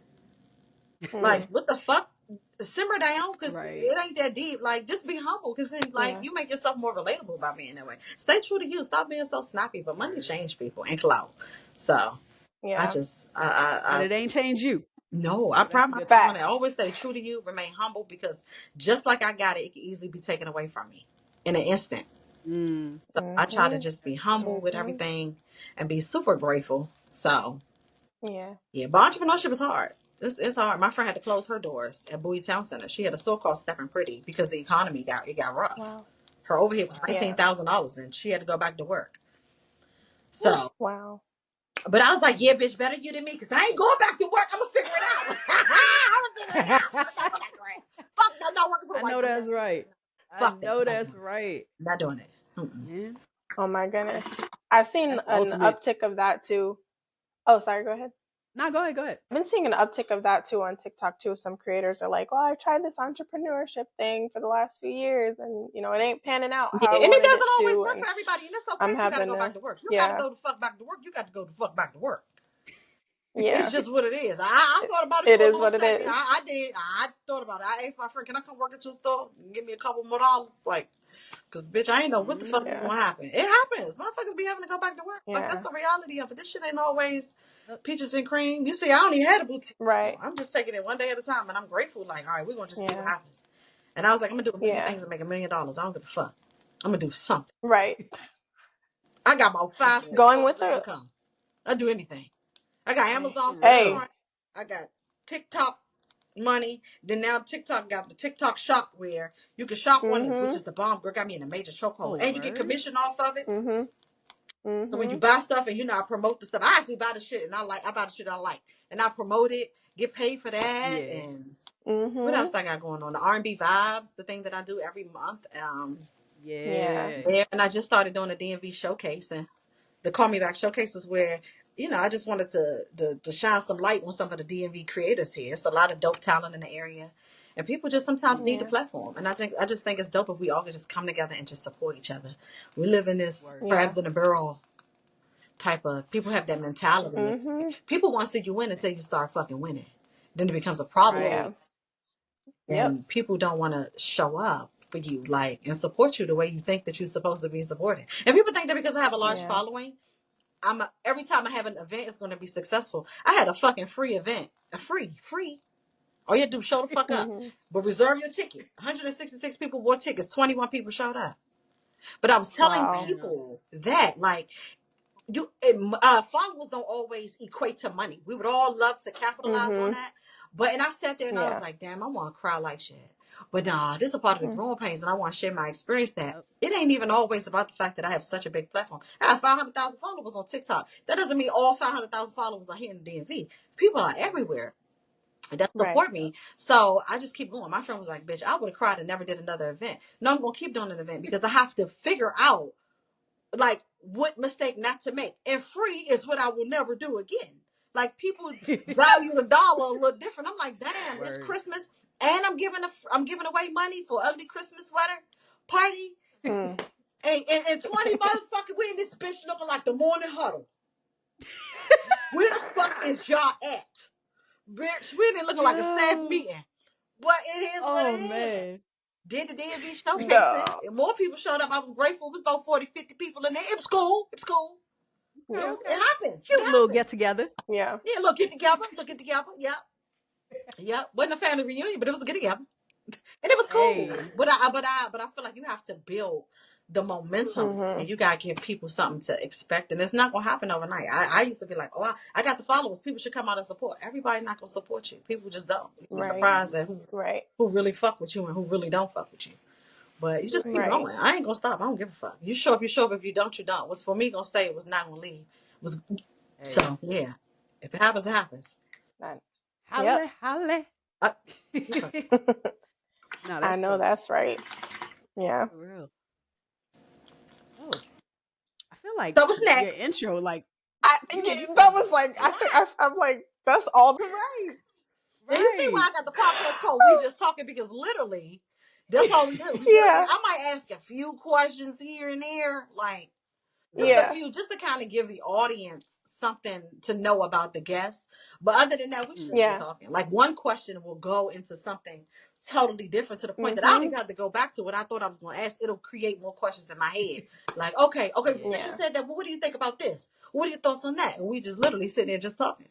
Speaker 4: Like, what the fuck? Simmer down, because it ain't that deep. Like, just be humble, because then, like, you make yourself more relatable by being that way. Stay true to you. Stop being so snappy. But money change people and clout. So,
Speaker 1: but it ain't change you.
Speaker 4: No, I pride myself on it. I always stay true to you, remain humble, because just like I got it, it can easily be taken away from me in an instant. So I try to just be humble with everything and be super grateful. So, yeah, but entrepreneurship is hard. It's hard. My friend had to close her doors at Bowie Town Center. She had a store called Steppin' Pretty because the economy got rough. Wow. Her overhead was $19,000 and she had to go back to work. So but I was like, yeah, bitch, better you than me, because I ain't going back to work. I'm gonna figure it out. I'm gonna figure it out. Fuck that, not working for the
Speaker 1: I know that's right.
Speaker 4: Fuck
Speaker 1: I know that's right.
Speaker 4: Not doing it.
Speaker 2: Yeah. Oh my goodness. I've seen an uptick of that too. Oh, sorry, go ahead.
Speaker 1: No, go ahead.
Speaker 2: I've been seeing an uptick of that too on TikTok too. Some creators are like, "Oh, I tried this entrepreneurship thing for the last few years, and it ain't panning out how I wanted it to."
Speaker 4: And it doesn't always work for everybody, and it's okay. You gotta go back to work. You gotta go the fuck back to work. You got to go the fuck back to work. Yeah, it's just what it is. I thought about it. It is what it is. I did. I thought about it. I asked my friend, "Can I come work at your store? Give me a couple more dollars?" Like, Because, bitch, I ain't know what the fuck was going to happen. It happens. Motherfuckers be having to go back to work. Like, that's the reality of it. This shit ain't always peaches and cream. You see, I only had a boutique.
Speaker 2: Right.
Speaker 4: I'm just taking it one day at a time, and I'm grateful. Like, all right, we're going to just see what happens. And I was like, I'm going to do a million things and make $1 million. I don't give a fuck. I'm going to do something.
Speaker 2: Right.
Speaker 4: I got about 5, 6
Speaker 2: going with
Speaker 4: sources of income. I do anything. I got Amazon.
Speaker 2: Hey.
Speaker 4: I got TikTok money. Then now TikTok got the TikTok shop where you can shop on it, which is the bomb. Girl got me in a major chokehold. And you get commission off of it. So when you buy stuff and I promote the stuff. I actually buy the shit and I buy the shit I like. And I promote it, get paid for that. And what else I got going on? The R&B vibes, the thing that I do every month. And I just started doing a DMV showcase, and the Call Me Back showcases where I just wanted to shine some light on some of the DMV creators here. It's a lot of dope talent in the area, and people just sometimes need the platform. And I just think it's dope if we all could just come together and just support each other. We live in this crabs in a barrel type of. People have that mentality. People want to see you win until you start fucking winning. Then it becomes a problem. And people don't want to show up for you, and support you the way you think that you're supposed to be supported. And people think that because I have a large following, every time I have an event, it's going to be successful. I had a fucking free event, a free. All you have to do is show the fuck up, but reserve your ticket. 166 people bought tickets. 21 people showed up. But I was telling people that, followers don't always equate to money. We would all love to capitalize on that. And I sat there and I was like, damn, I want to cry like shit. But nah, this is a part of the growing pains, and I want to share my experience that it ain't even always about the fact that I have such a big platform. I have 500,000 followers on TikTok. That doesn't mean all 500,000 followers are here in the DMV. People are everywhere that support me. So I just keep going. My friend was like, bitch, I would have cried and never did another event. No, I'm going to keep doing an event because I have to figure out what mistake not to make. And free is what I will never do again. People value the dollar a little different. I'm like, damn, it's Christmas, and I'm giving away money for ugly Christmas sweater party, and 20 motherfuckers. We in this bitch looking like the morning huddle. Where the fuck is y'all at, bitch? We didn't looking like a staff meeting, but it is what it is. Did the DMV showcase and more people showed up. I was grateful. It was about 40, 50 people in there. It was cool.
Speaker 1: Okay.
Speaker 4: It happens.
Speaker 1: Cute little get together.
Speaker 2: Yeah,
Speaker 4: look, get together. Yep. Wasn't a family reunion, but it was a get together. And it was cool. But I feel like you have to build the momentum and you gotta give people something to expect. And it's not gonna happen overnight. I used to be like, I got the followers. People should come out and support. Everybody not gonna support you. People just don't. You'd be surprised at who really fuck with you and who really don't fuck with you. But you just keep going. I ain't gonna stop. I don't give a fuck. You show up, you show up. If you don't, you don't. What's for me gonna stay, it was not gonna leave. So yeah. If it happens, it happens.
Speaker 1: Holla.
Speaker 2: No, I know that's right. Yeah.
Speaker 1: For real. Oh, I feel like
Speaker 4: that was next.
Speaker 1: Your intro,
Speaker 2: that was like I'm like that's all
Speaker 1: right.
Speaker 4: You see why I got the podcast called We Just Talking, because literally that's all we do. I might ask a few questions here and there, a few, just to kind of give the audience something to know about the guests. But other than that, we should be talking. One question will go into something totally different to the point that I don't even have to go back to what I thought I was going to ask. It'll create more questions in my head. Okay, since you said that, well, what do you think about this? What are your thoughts on that? And we just literally sit there just talking.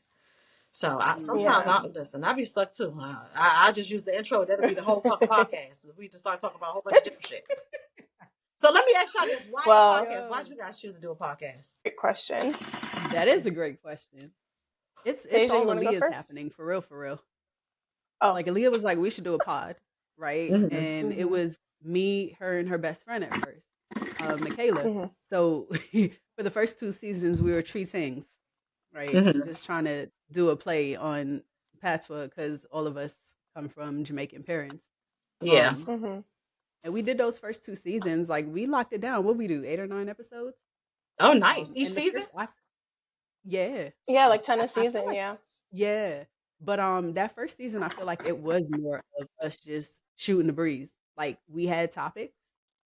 Speaker 4: So sometimes I be stuck too. I just use the intro. That'll be the whole fucking podcast. We just start talking about a whole bunch of different shit. So let me ask y'all this: why a podcast? Why did you guys choose to do a podcast?
Speaker 2: Great question.
Speaker 1: That is a great question. It's all Aaliyah's happening, for real. Oh, Aaliyah was like, we should do a pod, right? And it was me, her, and her best friend at first, Michaela. So for the first 2 seasons, we were treatings, right? Just trying to do a play on patois because all of us come from Jamaican parents.
Speaker 4: Yeah.
Speaker 1: And we did those first 2 seasons. We locked it down. What we do, 8 or 9 episodes?
Speaker 4: Oh, nice. Each season?
Speaker 1: Yeah.
Speaker 2: Yeah, 10 a season,
Speaker 1: Yeah. But that first season, I feel like it was more of us just shooting the breeze. We had topics,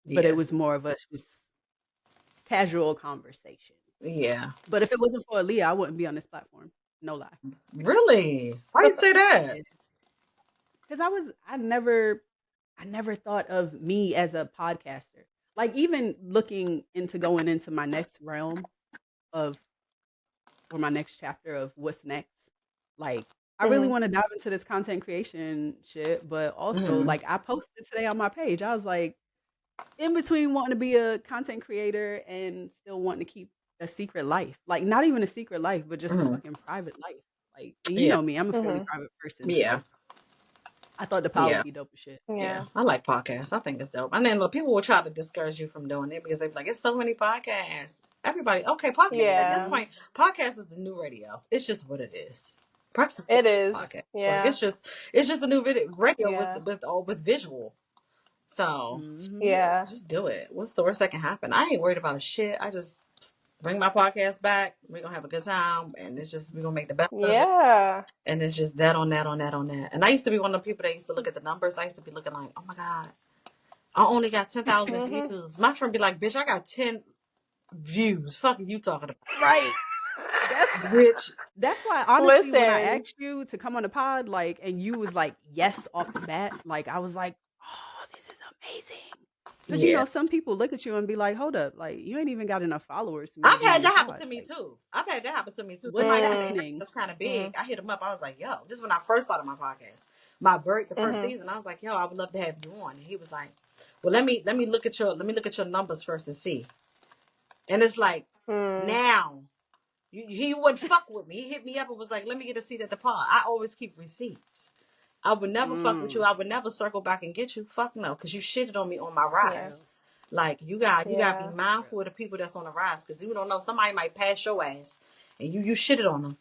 Speaker 1: but it was more of us just casual conversation.
Speaker 4: Yeah.
Speaker 1: But if it wasn't for Aaliyah, I wouldn't be on this platform. No lie.
Speaker 4: Really? Why do you say that?
Speaker 1: Because I never thought of me as a podcaster. like even looking into going into my next realm of or my next chapter of what's next. Like I really want to dive into this content creation shit, but also like I posted today on my page. I was like, in between wanting to be a content creator and still wanting to keep a secret life. Like not even a secret life, but just a fucking private life. Like and you know me, I'm a fairly private person, so I thought the pod would be dope as shit.
Speaker 4: Yeah, I like podcasts. I think it's dope. And then people will try to discourage you from doing it because they're like, "It's so many podcasts." Everybody, okay, podcast. At this point, podcast is the new radio. It's just what it is.
Speaker 2: It is.
Speaker 4: Podcast.
Speaker 2: Yeah.
Speaker 4: Like, it's just a new radio with visual. So
Speaker 2: yeah,
Speaker 4: just do it. What's the worst that can happen? I ain't worried about shit. I just bring my podcast back. We're gonna have a good time, and it's just we're gonna make the best of it. And it's just that on that on that on that. And I used to be one of the people that used to look at the numbers. I used to be looking like, oh my god, I only got 10,000 views. My friend be like, bitch, I got 10 views. Fuck you talking about?
Speaker 1: Right. That's why honestly when I asked you to come on the pod, like, and you was like, yes, off the bat, like I was like, oh, this is amazing. Because you know, some people look at you and be like, hold up, like you ain't even got enough followers.
Speaker 4: I've had that happen to me too. What's
Speaker 1: happening?
Speaker 4: That's kind of big. I hit him up. I was like, yo, this is when I first started my podcast. The first season. I was like, yo, I would love to have you on. And he was like, well, let me look at your numbers first and see. And it's like, now he wouldn't fuck with me. He hit me up and was like, let me get a seat at the pod. I always keep receipts. I would never fuck with you. I would never circle back and get you. Fuck no, because you shitted on me on my rise. Like you got to be mindful of the people that's on the rise, because you don't know, somebody might pass your ass and you shitted on them.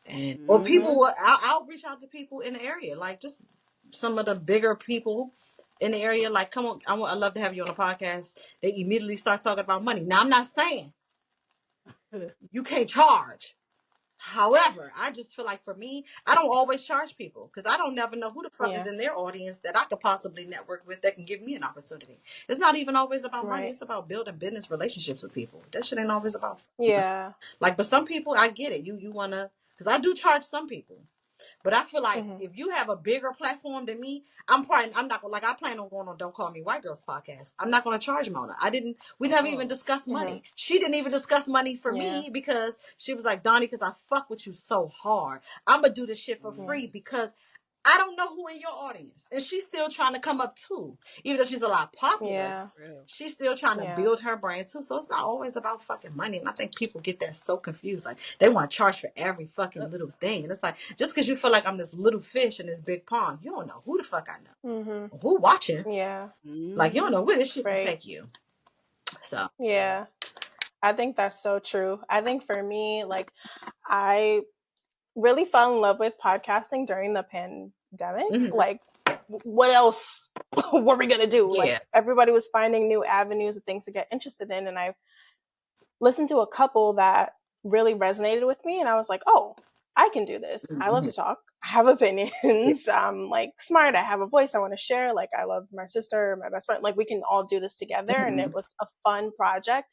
Speaker 4: And or people, I'll reach out to people in the area, like just some of the bigger people in the area. Like, come on, I love to have you on a podcast. They immediately start talking about money. Now, I'm not saying you can't charge. However, I just feel like for me, I don't always charge people because I don't never know who the fuck is in their audience that I could possibly network with that can give me an opportunity. It's not even always about money. It's about building business relationships with people. That shit ain't always about like, but some people, I get it. You want to, because I do charge some people. But I feel like if you have a bigger platform than me, I'm not gonna, like, I plan on going on Don't Call Me White Girls podcast. I'm not gonna charge Mona. We never even discussed money. She didn't even discuss money for me because she was like, Donnii, because I fuck with you so hard, I'm gonna do this shit for free because I don't know who in your audience. And she's still trying to come up too. Even though she's a lot popular, she's still trying to build her brand too. So it's not always about fucking money. And I think people get that so confused. Like, they want to charge for every fucking little thing. And it's like, just because you feel like I'm this little fish in this big pond, you don't know who the fuck I know. Who watching? Like, you don't know where this shit will take you. So.
Speaker 2: Yeah. I think that's so true. I think for me, like, I really fell in love with podcasting during the pandemic. Like, what else were we gonna do? Like, everybody was finding new avenues of things to get interested in, and I listened to a couple that really resonated with me, and I was like, oh, I can do this. I love to talk. I have opinions. I'm like smart. I have a voice I want to share. Like, I love my sister, my best friend. Like, we can all do this together, and it was a fun project.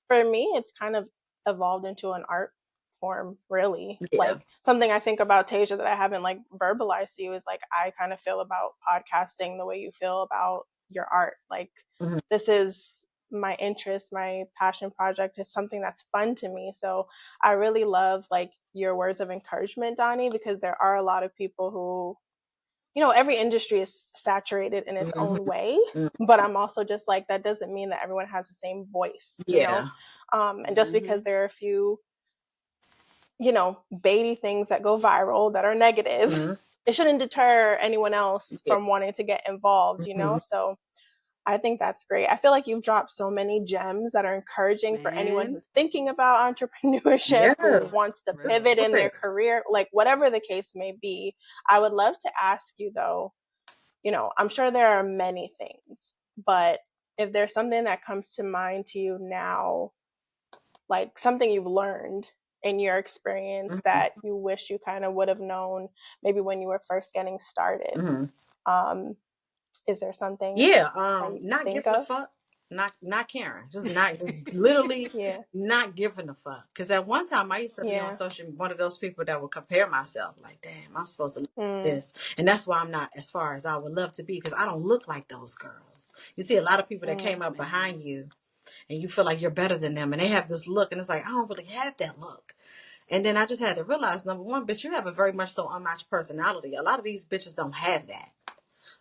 Speaker 2: For me, it's kind of evolved into an art form, really. Like, something I think about, Tasia, that I haven't like verbalized to you is like, I kind of feel about podcasting the way you feel about your art. Like, this is my interest, my passion project. Is something that's fun to me. So I really love like your words of encouragement, Donnii, because there are a lot of people who, you know, every industry is saturated in its own way, but I'm also just like, that doesn't mean that everyone has the same voice, you know? And just because there are a few, you know, baity things that go viral that are negative, it shouldn't deter anyone else from wanting to get involved, you know? So I think that's great. I feel like you've dropped so many gems that are encouraging for anyone who's thinking about entrepreneurship, who wants to pivot in their career, like whatever the case may be. I would love to ask you though, you know, I'm sure there are many things, but if there's something that comes to mind to you now, like something you've learned in your experience that you wish you kind of would have known maybe when you were first getting started, is there something
Speaker 4: not give a fuck. not caring, just literally
Speaker 2: Yeah.
Speaker 4: not giving a fuck. Because at one time I used to be on social, one of those people that would compare myself, like, damn, I'm supposed to look like this, and that's why I'm not as far as I would love to be, because I don't look like those girls. You see a lot of people that came up behind you, and you feel like you're better than them, and they have this look, and it's like, I don't really have that look. And then I just had to realize, number one, bitch, you have a very much so unmatched personality. A lot of these bitches don't have that.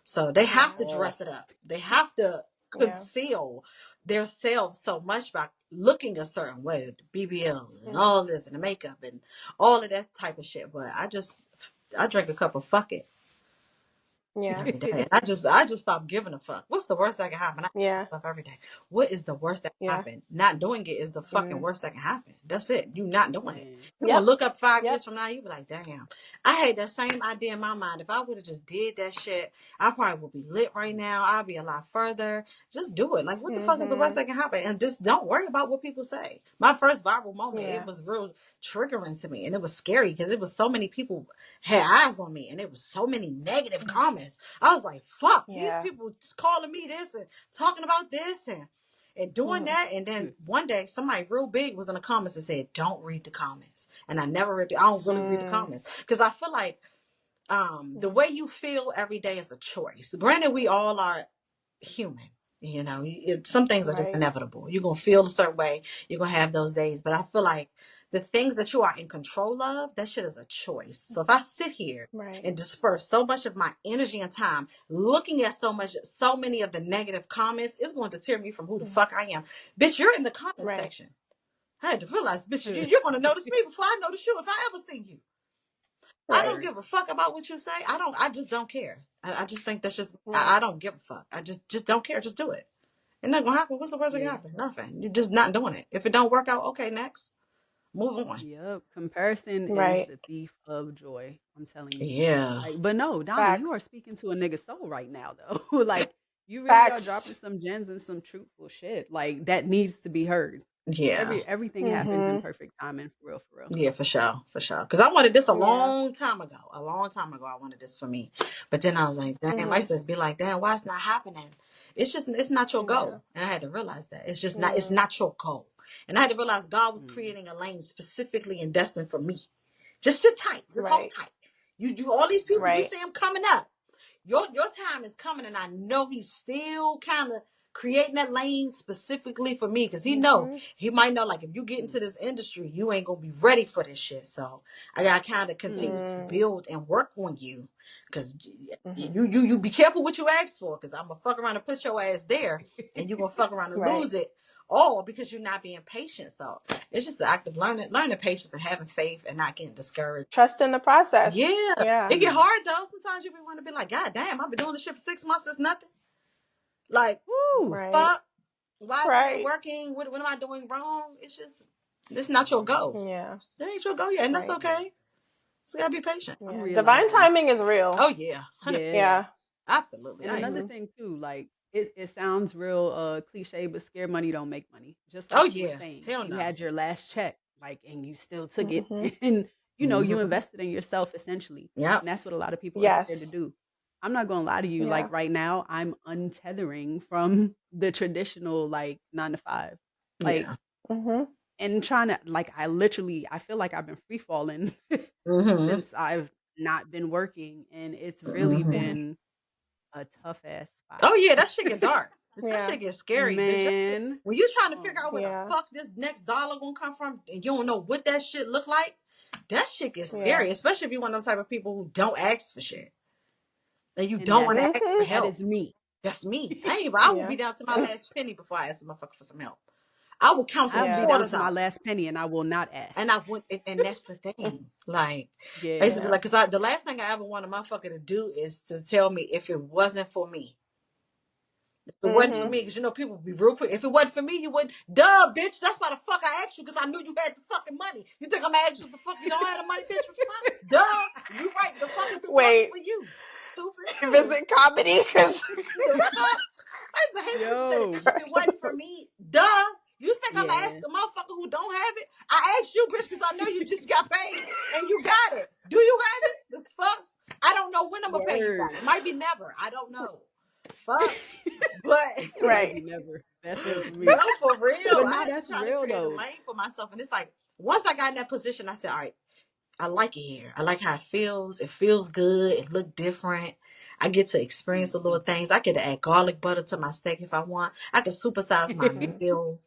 Speaker 4: So they have to dress it up. They have to conceal their selves so much by looking a certain way, the BBLs and all this and the makeup and all of that type of shit. But I drink a cup of fuck it.
Speaker 2: Yeah.
Speaker 4: Every day. And I just stopped giving a fuck. What's the worst that can happen? I ask myself every day. What is the worst that can happen? Not doing it is the fucking worst that can happen. That's it. You not doing it. You're gonna look up 5 years from now, you be like, damn, I had that same idea in my mind. If I would have just did that shit, I probably would be lit right now. I'll be a lot further. Just do it. Like, what the fuck is the worst that can happen? And just don't worry about what people say. My first viral moment, it was real triggering to me, and it was scary because it was so many people had eyes on me, and it was so many negative comments. I was like, fuck, these people calling me this and talking about this and doing that. And then one day somebody real big was in the comments and said, don't read the comments. And I don't really read the comments, because I feel like the way you feel every day is a choice. Granted, we all are human. You know, some things are just inevitable. You're going to feel a certain way. You're going to have those days. But I feel like the things that you are in control of, that shit is a choice. So if I sit here and disperse so much of my energy and time looking at so many of the negative comments, it's going to tear me from who the fuck I am. Bitch, you're in the comment section. I had to realize, bitch, you're going to notice me before I notice you if I ever see you. I don't give a fuck about what you say. I just don't care. I just think that's just, I don't give a fuck. I just don't care. Just do it. It's not going to happen. What's the worst that can happen? Nothing. You're just not doing it. If it don't work out, okay, next. Move on.
Speaker 1: Yep. Comparison is the thief of joy. I'm telling you.
Speaker 4: Yeah.
Speaker 1: Like, but no, Donnii, you are speaking to a nigga soul right now, though. Like, you really are dropping some gems and some truthful shit. Like, that needs to be heard.
Speaker 4: Yeah.
Speaker 1: Everything happens in perfect timing, for real, for real.
Speaker 4: Yeah, for sure. Because I wanted this a long time ago. I wanted this for me. But then I was like, damn, I used to be like, damn, why it's not happening? It's not your goal. And I had to realize that. It's just not, it's not your goal. And I had to realize God was creating a lane specifically and destined for me. Just sit tight. Just hold tight. You do all these people, you see them coming up. Your time is coming, and I know he's still kind of creating that lane specifically for me, because he might know, like, if you get into this industry, you ain't gonna be ready for this shit. So I gotta kind of continue to build and work on you, because you be careful what you ask for, because I'm gonna fuck around and put your ass there, and you're gonna fuck around and lose it all because you're not being patient. So it's just the act of learning patience and having faith and not getting discouraged.
Speaker 2: Trust in the process.
Speaker 4: Yeah. It get hard though. Sometimes you want to be like, God damn, I've been doing this shit for 6 months. It's nothing. Like, fuck. Why is it working? What am I doing wrong? It's not your goal.
Speaker 2: Yeah.
Speaker 4: That ain't your goal yet. And that's okay. So you gotta be patient.
Speaker 2: Yeah. Divine timing is real.
Speaker 4: Oh yeah.
Speaker 2: Yeah.
Speaker 4: Absolutely.
Speaker 1: And another thing too, like, it sounds real cliche, but scared money don't make money. Just like you were saying.
Speaker 4: Hell no.
Speaker 1: You had your last check, like, and you still took it, and you invested in yourself essentially.
Speaker 4: Yeah.
Speaker 1: And that's what a lot of people are scared to do. I'm not gonna lie to you. Like, right now, I'm untethering from the traditional, like, 9 to 5, like, and trying to, like, I feel like I've been free falling since I've not been working, and it's really been a tough ass spot.
Speaker 4: Oh yeah, that shit get dark. That shit gets scary,
Speaker 1: man.
Speaker 4: Bitch. When you trying to figure out where the fuck this next dollar gonna come from, and you don't know what that shit look like, that shit gets scary. Especially if you're one of them type of people who don't ask for shit, and you don't want to ask for help.
Speaker 1: That is me.
Speaker 4: That's me. I will be down to my last penny before I ask a motherfucker for some help. I will count some
Speaker 1: I'll be down to my last penny, and I will not ask.
Speaker 4: And I would, and that's the thing. Like, I used to be like, because the last thing I ever want a motherfucker to do is to tell me if it wasn't for me. If it wasn't for me, because people be real quick. If it wasn't for me, you wouldn't. Duh, bitch. That's why the fuck I asked you, because I knew you had the fucking money. You think I'm gonna ask you the fuck you don't have the money, bitch? Duh. You right. The fuck if it wasn't for you. Stupid.
Speaker 2: Visit comedy, because
Speaker 4: I used to hate people say, if it wasn't for me, duh. You think I'm gonna ask a motherfucker who don't have it? I asked you, bitch, because I know you just got paid and you got it. Do you have it? The fuck? I don't know when I'm gonna pay you back. It might be never. I don't know. fuck? But
Speaker 1: Exactly, never. That's it for me.
Speaker 4: no, for real.
Speaker 1: But
Speaker 4: I
Speaker 1: no,
Speaker 4: had to
Speaker 1: that's
Speaker 4: try to
Speaker 1: real
Speaker 4: create a
Speaker 1: though.
Speaker 4: lane for myself. And it's like, once I got in that position, I said, all right, I like it here. I like how it feels. It feels good. It look different. I get to experience the little things. I get to add garlic butter to my steak if I want. I can supersize my meal.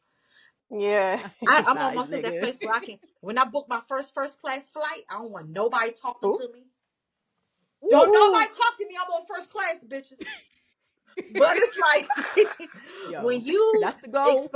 Speaker 2: Yeah.
Speaker 4: I'm
Speaker 1: Supersize,
Speaker 4: almost at that
Speaker 1: nigga.
Speaker 4: place where I can, when I book my first class flight, I don't want nobody talking
Speaker 2: Ooh.
Speaker 4: to me.
Speaker 2: Ooh.
Speaker 4: Don't nobody talk to me. I'm on first class, bitches. But it's like
Speaker 1: Yo,
Speaker 4: when you
Speaker 1: that's the goal.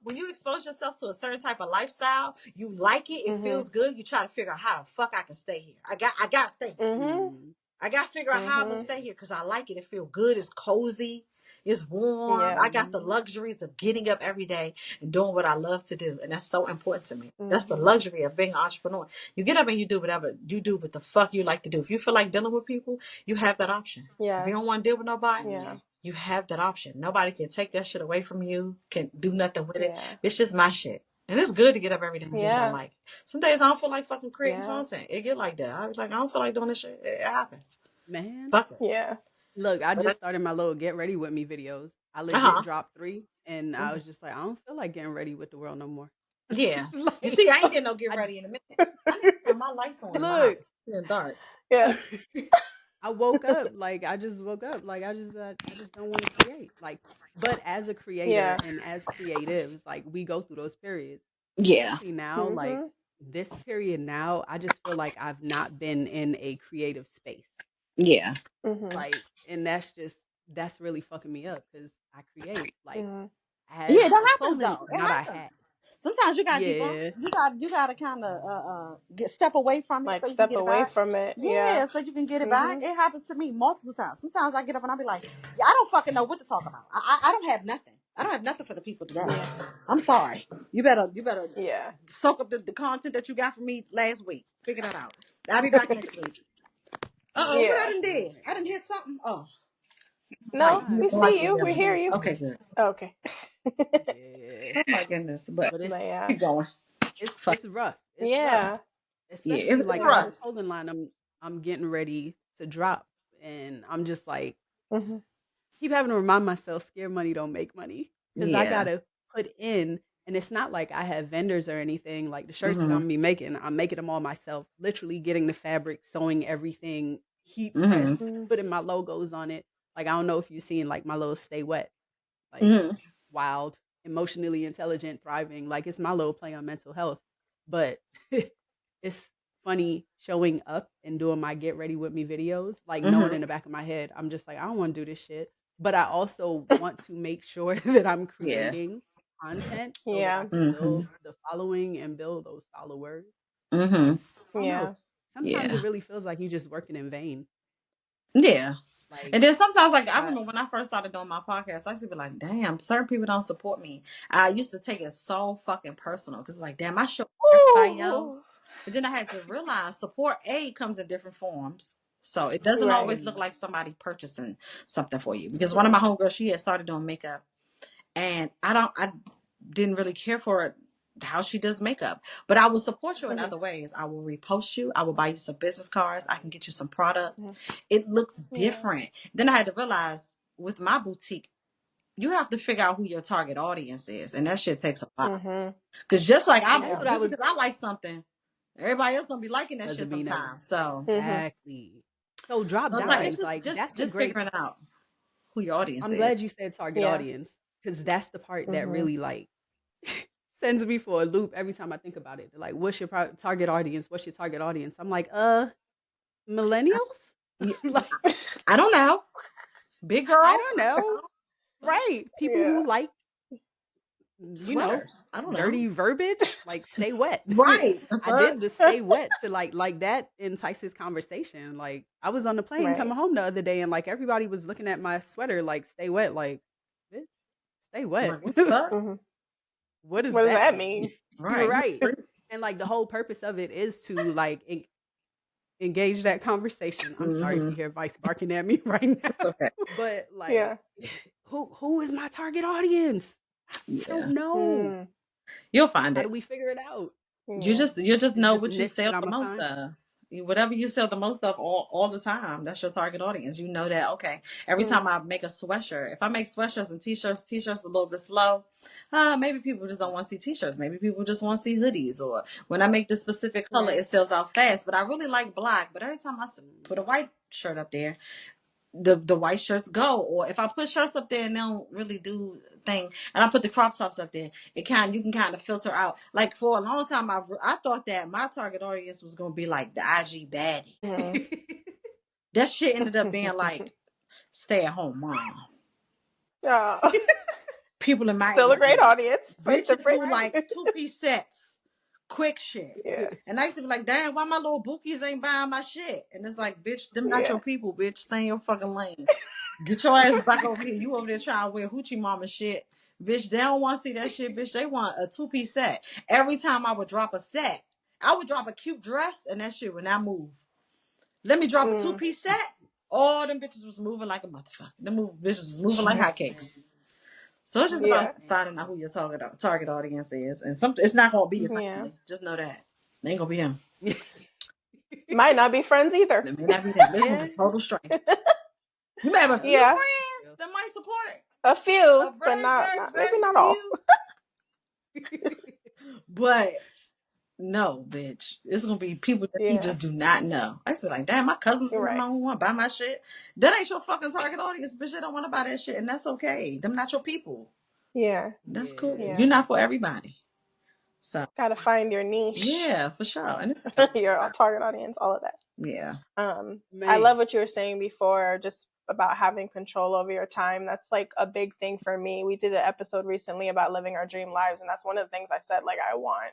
Speaker 4: when you expose yourself to a certain type of lifestyle, you like it, it feels good. You try to figure out how the fuck I can stay here. I got to stay here.
Speaker 2: Mm-hmm.
Speaker 4: I got to figure out how I'm gonna stay here because I like it. It feels good. It's cozy. It's warm.
Speaker 2: Yeah.
Speaker 4: I got the luxuries of getting up every day and doing what I love to do. And that's so important to me. That's the luxury of being an entrepreneur. You get up and you do whatever you do what the fuck you like to do. If you feel like dealing with people, you have that option.
Speaker 2: Yes.
Speaker 4: If you don't want to deal with nobody,
Speaker 2: Yeah.
Speaker 4: you have that option. Nobody can take that shit away from you, can do nothing with it.
Speaker 2: Yeah.
Speaker 4: It's just my shit. And it's good to get up every day and do what I like. Some days I don't feel like fucking creating content. It get like that. I was like, I don't feel like doing this shit. It happens.
Speaker 1: Man.
Speaker 4: Fuck it.
Speaker 2: Yeah.
Speaker 1: Look, I just started my little get ready with me videos. I legit dropped 3 and I was just like, I don't feel like getting ready with the world no more.
Speaker 4: Yeah.
Speaker 1: Like,
Speaker 4: you see, I ain't getting no get ready in a minute. I need to turn my lights on.
Speaker 1: Look.
Speaker 4: It's in dark.
Speaker 2: Yeah.
Speaker 1: I woke up like I just woke up like I just don't want to create. Like, but as a creator and as creatives, like we go through those periods.
Speaker 4: Yeah.
Speaker 1: Especially now, like this period now, I just feel like I've not been in a creative space.
Speaker 4: Yeah.
Speaker 1: Like, and that's really fucking me up because I create. Like, I had
Speaker 4: that happens
Speaker 1: clothing
Speaker 4: though. It happens.
Speaker 1: I had.
Speaker 4: Sometimes you gotta keep on. You gotta kind of step away from it,
Speaker 2: Like
Speaker 4: so you
Speaker 2: step
Speaker 4: can get
Speaker 2: away
Speaker 4: it back.
Speaker 2: from it.
Speaker 4: Yeah, so you can get it back. It happens to me multiple times. Sometimes I get up and I be like, yeah, I don't fucking know what to talk about. I don't have nothing. I don't have nothing for the people today. Yeah. I'm sorry. You better soak up the content that you got from me last week. Figure that out. I'll be back next week. Uh-oh, what I done did? I done hit something. Oh.
Speaker 2: No, we see you. We hear you.
Speaker 4: Okay, good.
Speaker 2: Okay.
Speaker 1: Yeah.
Speaker 4: Oh my goodness. But
Speaker 1: it's,
Speaker 4: keep going.
Speaker 1: It's rough. It's rough. Especially
Speaker 4: it's
Speaker 1: like
Speaker 4: rough.
Speaker 1: a whole clothing line I'm getting ready to drop. And I'm just like keep having to remind myself scared money don't make money. Because I gotta put in, and it's not like I have vendors or anything. Like the shirts that I'm gonna be making, I'm making them all myself, literally getting the fabric, sewing everything, heat press, putting my logos on it. Like I don't know if you've seen like my little stay wet, like wild, emotionally intelligent, thriving. Like it's my little play on mental health. But it's funny showing up and doing my get ready with me videos, like knowing in the back of my head, I'm just like, I don't want to do this shit. But I also want to make sure that I'm creating content so that I can build the following and build those followers. Sometimes it really feels like you're just working in vain.
Speaker 4: Yeah. Like, and then sometimes, like, I remember when I first started doing my podcast, I used to be like, damn, certain people don't support me. I used to take it so fucking personal because, like, damn, I show everybody else. But then I had to realize support comes in different forms. So it doesn't always look like somebody purchasing something for you. Because one of my homegirls, she had started doing makeup. And I didn't really care for it, how she does makeup, but I will support you in other ways. I will repost you. I will buy you some business cards. I can get you some product. It looks different. Then I had to realize with my boutique, you have to figure out who your target audience is. And that shit takes a while. Cause just like because I like something, everybody else don't be liking that shit sometimes. So
Speaker 1: exactly. So drop dimes. Like that's
Speaker 4: just figuring out who your audience is.
Speaker 1: I'm glad you said target audience. Because that's the part that really like sends me for a loop every time I think about it. Like, what's your target audience? What's your target audience? I'm like, millennials?
Speaker 4: Like, I don't know. Big girls?
Speaker 1: I don't know. Right. People who like,
Speaker 4: sweaters. I don't know.
Speaker 1: Dirty verbiage. Like, stay wet.
Speaker 4: Right.
Speaker 1: I did the stay wet to like that entices conversation. Like, I was on the plane coming home the other day and like everybody was looking at my sweater like, stay wet. Like, stay wet. What does that mean? Right. And like the whole purpose of it is to like engage that conversation. I'm sorry if you hear Vice barking at me right now. But like who is my target audience? I don't know.
Speaker 4: You'll find it.
Speaker 1: How do we figure it out?
Speaker 4: You just know what you sell the most of. whatever you sell the most of all the time, that's your target audience. You know that, okay, every time I make a sweatshirt, if I make sweatshirts and t-shirts a little bit slow, maybe people just don't want to see t-shirts. Maybe people just want to see hoodies. Or when I make this specific color, it sells out fast. But I really like black. But every time I put a white shirt up there, the white shirts go. Or if I put shirts up there and they don't really do thing, and I put the crop tops up there, you can kind of filter out. Like for a long time, I thought that my target audience was gonna be like the IG baddie. That shit ended up being like stay at home mom. People in my
Speaker 2: still a great audience.
Speaker 4: Bitches who like 2-piece sets. Quick shit.
Speaker 2: Yeah.
Speaker 4: And I used to be like, damn, why my little bookies ain't buying my shit? And it's like, bitch, them not your people, bitch. Stay in your fucking lane. Get your ass back over here. You over there trying to wear hoochie mama shit. Bitch, they don't want to see that shit, bitch. They want a 2-piece set. Every time I would drop a set, I would drop a cute dress and that shit would not move. Let me drop a 2-piece set. All them bitches was moving like a motherfucker. Them bitches was moving like hotcakes. So it's just about finding out who your target audience is. And it's not going to be your family. Just know that. They ain't going to be them.
Speaker 2: Might not be friends either.
Speaker 4: They may not be them. This one's a total stranger. You may have a few friends that might support.
Speaker 2: A few, but not maybe not all.
Speaker 4: But no, bitch. It's going to be people that you just do not know. I used to be like, damn, my cousins don't want to buy my shit. That ain't your fucking target audience, bitch. They don't want to buy that shit. And that's okay. Them not your people.
Speaker 2: Yeah.
Speaker 4: That's cool. Yeah. You're not for everybody. So
Speaker 2: gotta find your niche.
Speaker 4: Yeah, for sure. And it's
Speaker 2: your target audience, all of that.
Speaker 4: Yeah.
Speaker 2: I love what you were saying before, just about having control over your time. That's like a big thing for me. We did an episode recently about living our dream lives, and that's one of the things I said, like, I want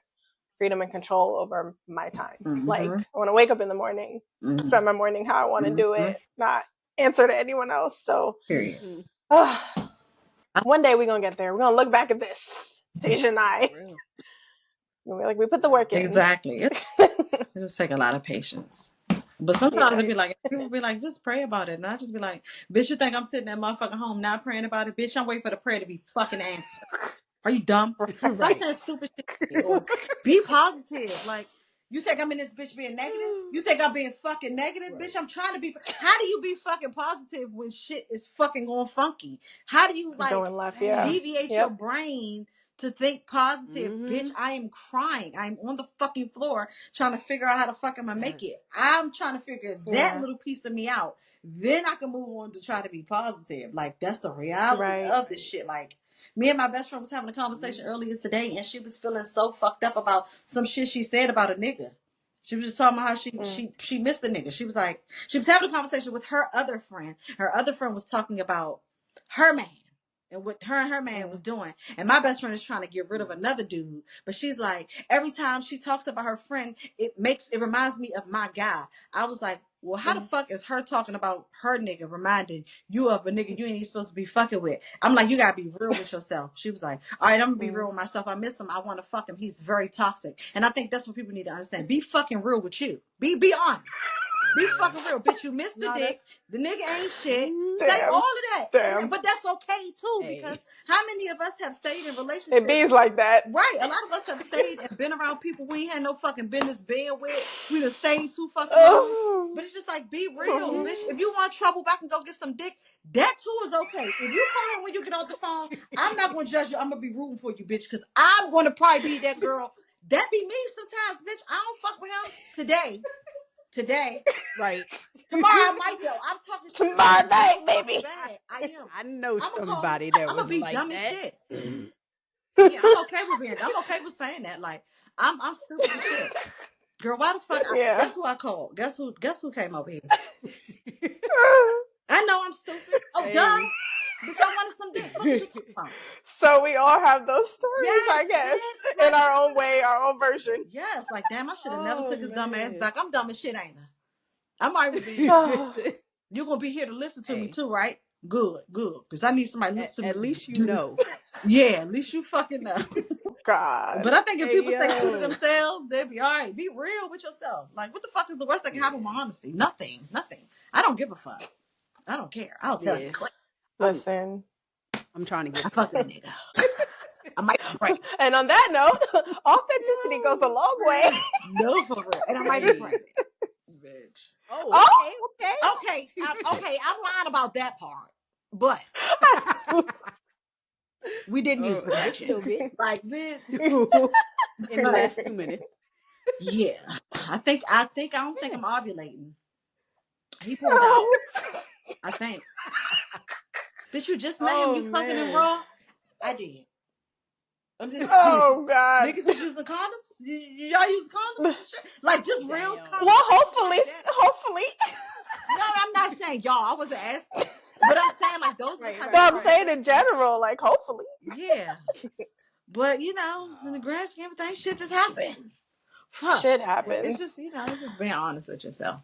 Speaker 2: freedom and control over my time. Like, I want to wake up in the morning, spend my morning how I want to do it, not answer to anyone else. So one day we're gonna get there. We're gonna look back at this, Tasia and I. We're like, we put the work in.
Speaker 4: Exactly. It'll take a lot of patience. But sometimes people be like, just pray about it. And I just be like, bitch, you think I'm sitting at motherfucking home not praying about it? Bitch, I'm waiting for the prayer to be fucking answered. Are you dumb? Stop saying stupid shit. Or be positive. Like, you think I'm in this bitch being negative? You think I'm being fucking negative? Bitch, I'm trying to be. How do you be fucking positive when shit is fucking going funky? How do you deviate your brain to think positive? Bitch, I am crying. I'm on the fucking floor trying to figure out how the fuck am I make it. I'm trying to figure that little piece of me out. Then I can move on to try to be positive. Like, that's the reality of this shit. Like, me and my best friend was having a conversation earlier today, and she was feeling so fucked up about some shit she said about a nigga. She was just talking about how she missed the nigga. She was like, she was having a conversation with her other friend. Her other friend was talking about her man and what her and her man was doing. And my best friend is trying to get rid of another dude. But she's like, every time she talks about her friend, it reminds me of my guy. I was like, well, how the fuck is her talking about her nigga reminding you of a nigga you ain't even supposed to be fucking with? I'm like, you gotta be real with yourself. She was like, all right, I'm gonna be real with myself. I miss him. I want to fuck him. He's very toxic. And I think that's what people need to understand. Be fucking real with you. Be honest. Be fucking real, bitch. You missed the dick. The nigga ain't shit. Say all of that. But that's okay too, because how many of us have stayed in relationships?
Speaker 2: It bees like that.
Speaker 4: Right. A lot of us have stayed and been around people we ain't had no fucking business being with. We done stayed too fucking long. But it's just like, be real, bitch. If you want trouble back and go get some dick, that too is okay. If you call him when you get off the phone, I'm not going to judge you. I'm going to be rooting for you, bitch, because I'm going to probably be that girl. That be me sometimes, bitch. I don't fuck with him today.
Speaker 1: Right.
Speaker 4: Tomorrow I might though. I'm talking
Speaker 2: tomorrow night, baby.
Speaker 4: I am.
Speaker 1: I know somebody that was
Speaker 4: be
Speaker 1: like
Speaker 4: dumb
Speaker 1: that.
Speaker 4: As shit. Yeah, I'm okay with saying that. Like, I'm stupid as shit. Girl, why the fuck? Guess who I called? Guess who came over here? I know I'm stupid. Oh, duh. Bitch, I wanted some dick. What are you talking about?
Speaker 2: So we all have those stories, I guess, in our own way, our own version.
Speaker 4: Yes, like, damn, I should have never took his dumb ass back. I'm dumb as shit, ain't I? I'm already being. You're gonna be here to listen to me too, right? Good. Because I need somebody to listen to me.
Speaker 1: At least you know.
Speaker 4: Yeah, at least you fucking know.
Speaker 2: God.
Speaker 4: But I think if people stay true to themselves, they'll be all right. Be real with yourself. Like, what the fuck is the worst that can happen with honesty? Nothing. I don't give a fuck. I don't care. I'll tell you.
Speaker 2: Listen.
Speaker 1: I'm trying to get
Speaker 4: I fuck that nigga. I might be pregnant.
Speaker 2: And on that note, authenticity goes a long way.
Speaker 4: No, for real. And I might be pregnant.
Speaker 1: Oh,
Speaker 4: Okay, I'm lying about that part, but we didn't use protection.
Speaker 1: Little bit.
Speaker 4: Like, bitch.
Speaker 1: In the last 2 minutes.
Speaker 4: Yeah, I don't think I'm ovulating. He pulled out. I think. Bitch, you just met him. You fucking him raw. I did. I'm just.
Speaker 2: God.
Speaker 4: Niggas is using condoms. Y'all use condoms? Like just real condoms.
Speaker 2: Well, hopefully.
Speaker 4: No, I'm not saying y'all. I wasn't asking. But I'm saying like those.
Speaker 2: I'm saying in general, like hopefully.
Speaker 4: Yeah. But in the grand scheme of things, shit just happened. Fuck.
Speaker 2: Shit happens.
Speaker 4: It's just it's just being honest with yourself.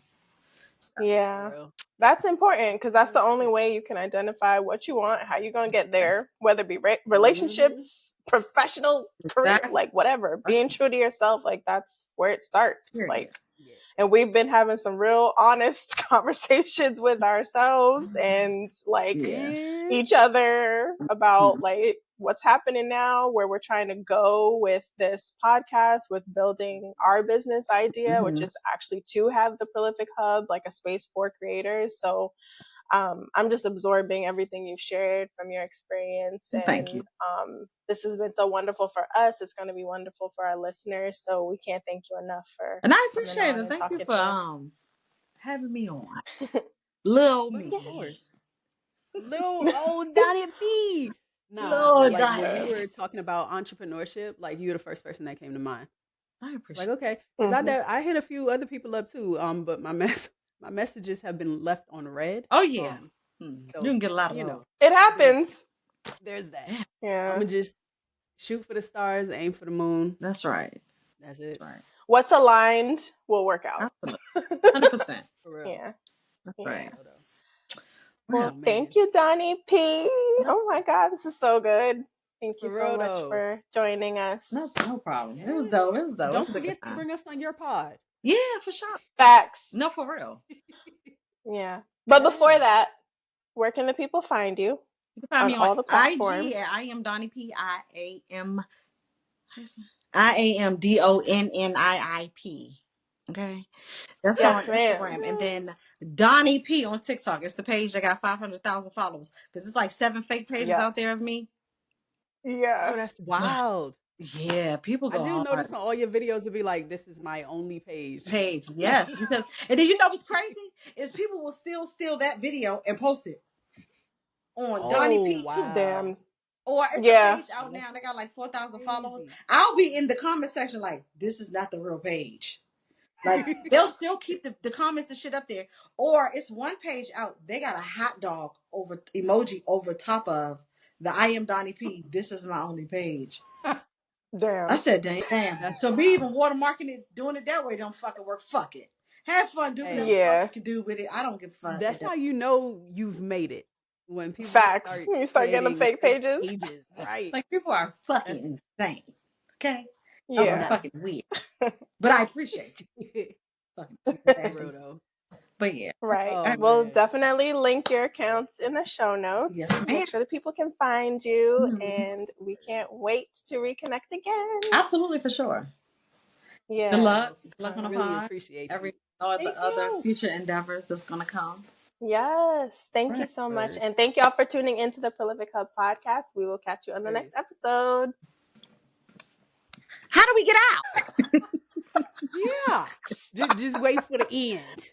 Speaker 2: Yeah. That's important because that's the only way you can identify what you want, how you're going to get there, whether it be relationships, professional career, like whatever. Being true to yourself, like that's where it starts. Like, and we've been having some real honest conversations with ourselves and like each other about like what's happening now, where we're trying to go with this podcast, with building our business idea, which is actually to have the Prolific Hub, like a space for creators. So I'm just absorbing everything you've shared from your experience. And
Speaker 4: thank you.
Speaker 2: This has been so wonderful for us. It's going to be wonderful for our listeners. So we can't thank you enough for.
Speaker 4: And I appreciate it. Thank you for having me on. Lil me.
Speaker 1: Lil old Donnii P.
Speaker 4: Lord,
Speaker 1: like when you were talking about entrepreneurship, like you were the first person that came to mind.
Speaker 4: I appreciate
Speaker 1: like okay, because I hit a few other people up too. But my messages have been left on red.
Speaker 4: Oh yeah,
Speaker 1: so,
Speaker 4: you can get a lot of
Speaker 2: it happens.
Speaker 1: There's that.
Speaker 2: Yeah,
Speaker 1: I'm gonna just shoot for the stars, aim for the moon.
Speaker 4: That's right.
Speaker 1: That's it.
Speaker 4: That's right.
Speaker 2: What's aligned will work out.
Speaker 4: 100%.
Speaker 2: Yeah.
Speaker 4: That's right.
Speaker 2: Well, thank you, Donnii P. Oh my God, this is so good. Thank you so much for joining us.
Speaker 4: No problem. It was dope.
Speaker 1: Don't forget to bring us on your pod.
Speaker 4: Yeah, for sure.
Speaker 2: Facts.
Speaker 4: No, for real.
Speaker 2: Yeah. But before that, where can the people find you?
Speaker 4: You can find me
Speaker 2: all the platforms.
Speaker 4: IG at I am Donnii P. I am DONNIIP. Okay. That's on Instagram. And then Donnii P on TikTok. It's the page that got 500,000 followers. Because it's like 7 fake pages out there of me.
Speaker 2: Yeah.
Speaker 1: Oh, that's wild.
Speaker 4: Yeah, people go
Speaker 1: I do
Speaker 4: hard.
Speaker 1: notice on all your videos it'll be like, this is my only page.
Speaker 4: Yes. Because and then what's crazy is people will still steal that video and post it on Donnii P too.
Speaker 2: Damn.
Speaker 4: Or it's a page out now. They got like 4,000 followers. I'll be in the comment section like, this is not the real page. Like they'll still keep the comments and shit up there. Or it's one page out. They got a hot dog emoji over top of the I am Donnii P. This is my only page.
Speaker 2: Damn.
Speaker 4: I said, damn. So me even watermarking it, doing it that way don't fucking work. Fuck it. Have fun doing whatever fuck you can do with it. I don't give a fuck.
Speaker 1: That's how you know you've made it. When people
Speaker 2: you start getting fake pages.
Speaker 1: Right.
Speaker 4: Like people are fucking insane. Okay?
Speaker 2: Yeah.
Speaker 4: I'm fucking weird. But I appreciate you. Fucking asses. But yeah.
Speaker 2: Right. We'll definitely link your accounts in the show notes.
Speaker 4: Yes,
Speaker 2: make sure that people can find you. And we can't wait to reconnect again.
Speaker 4: Absolutely, for sure.
Speaker 2: Yeah.
Speaker 4: Good luck. Good luck on the
Speaker 1: really
Speaker 4: pod.
Speaker 1: Appreciate
Speaker 4: all the other future endeavors that's gonna come.
Speaker 2: Yes. Thank you so much. And thank y'all for tuning into the Prolific Hub podcast. We will catch you on the next episode.
Speaker 4: How do we get out?
Speaker 1: Yeah. Just wait for the end.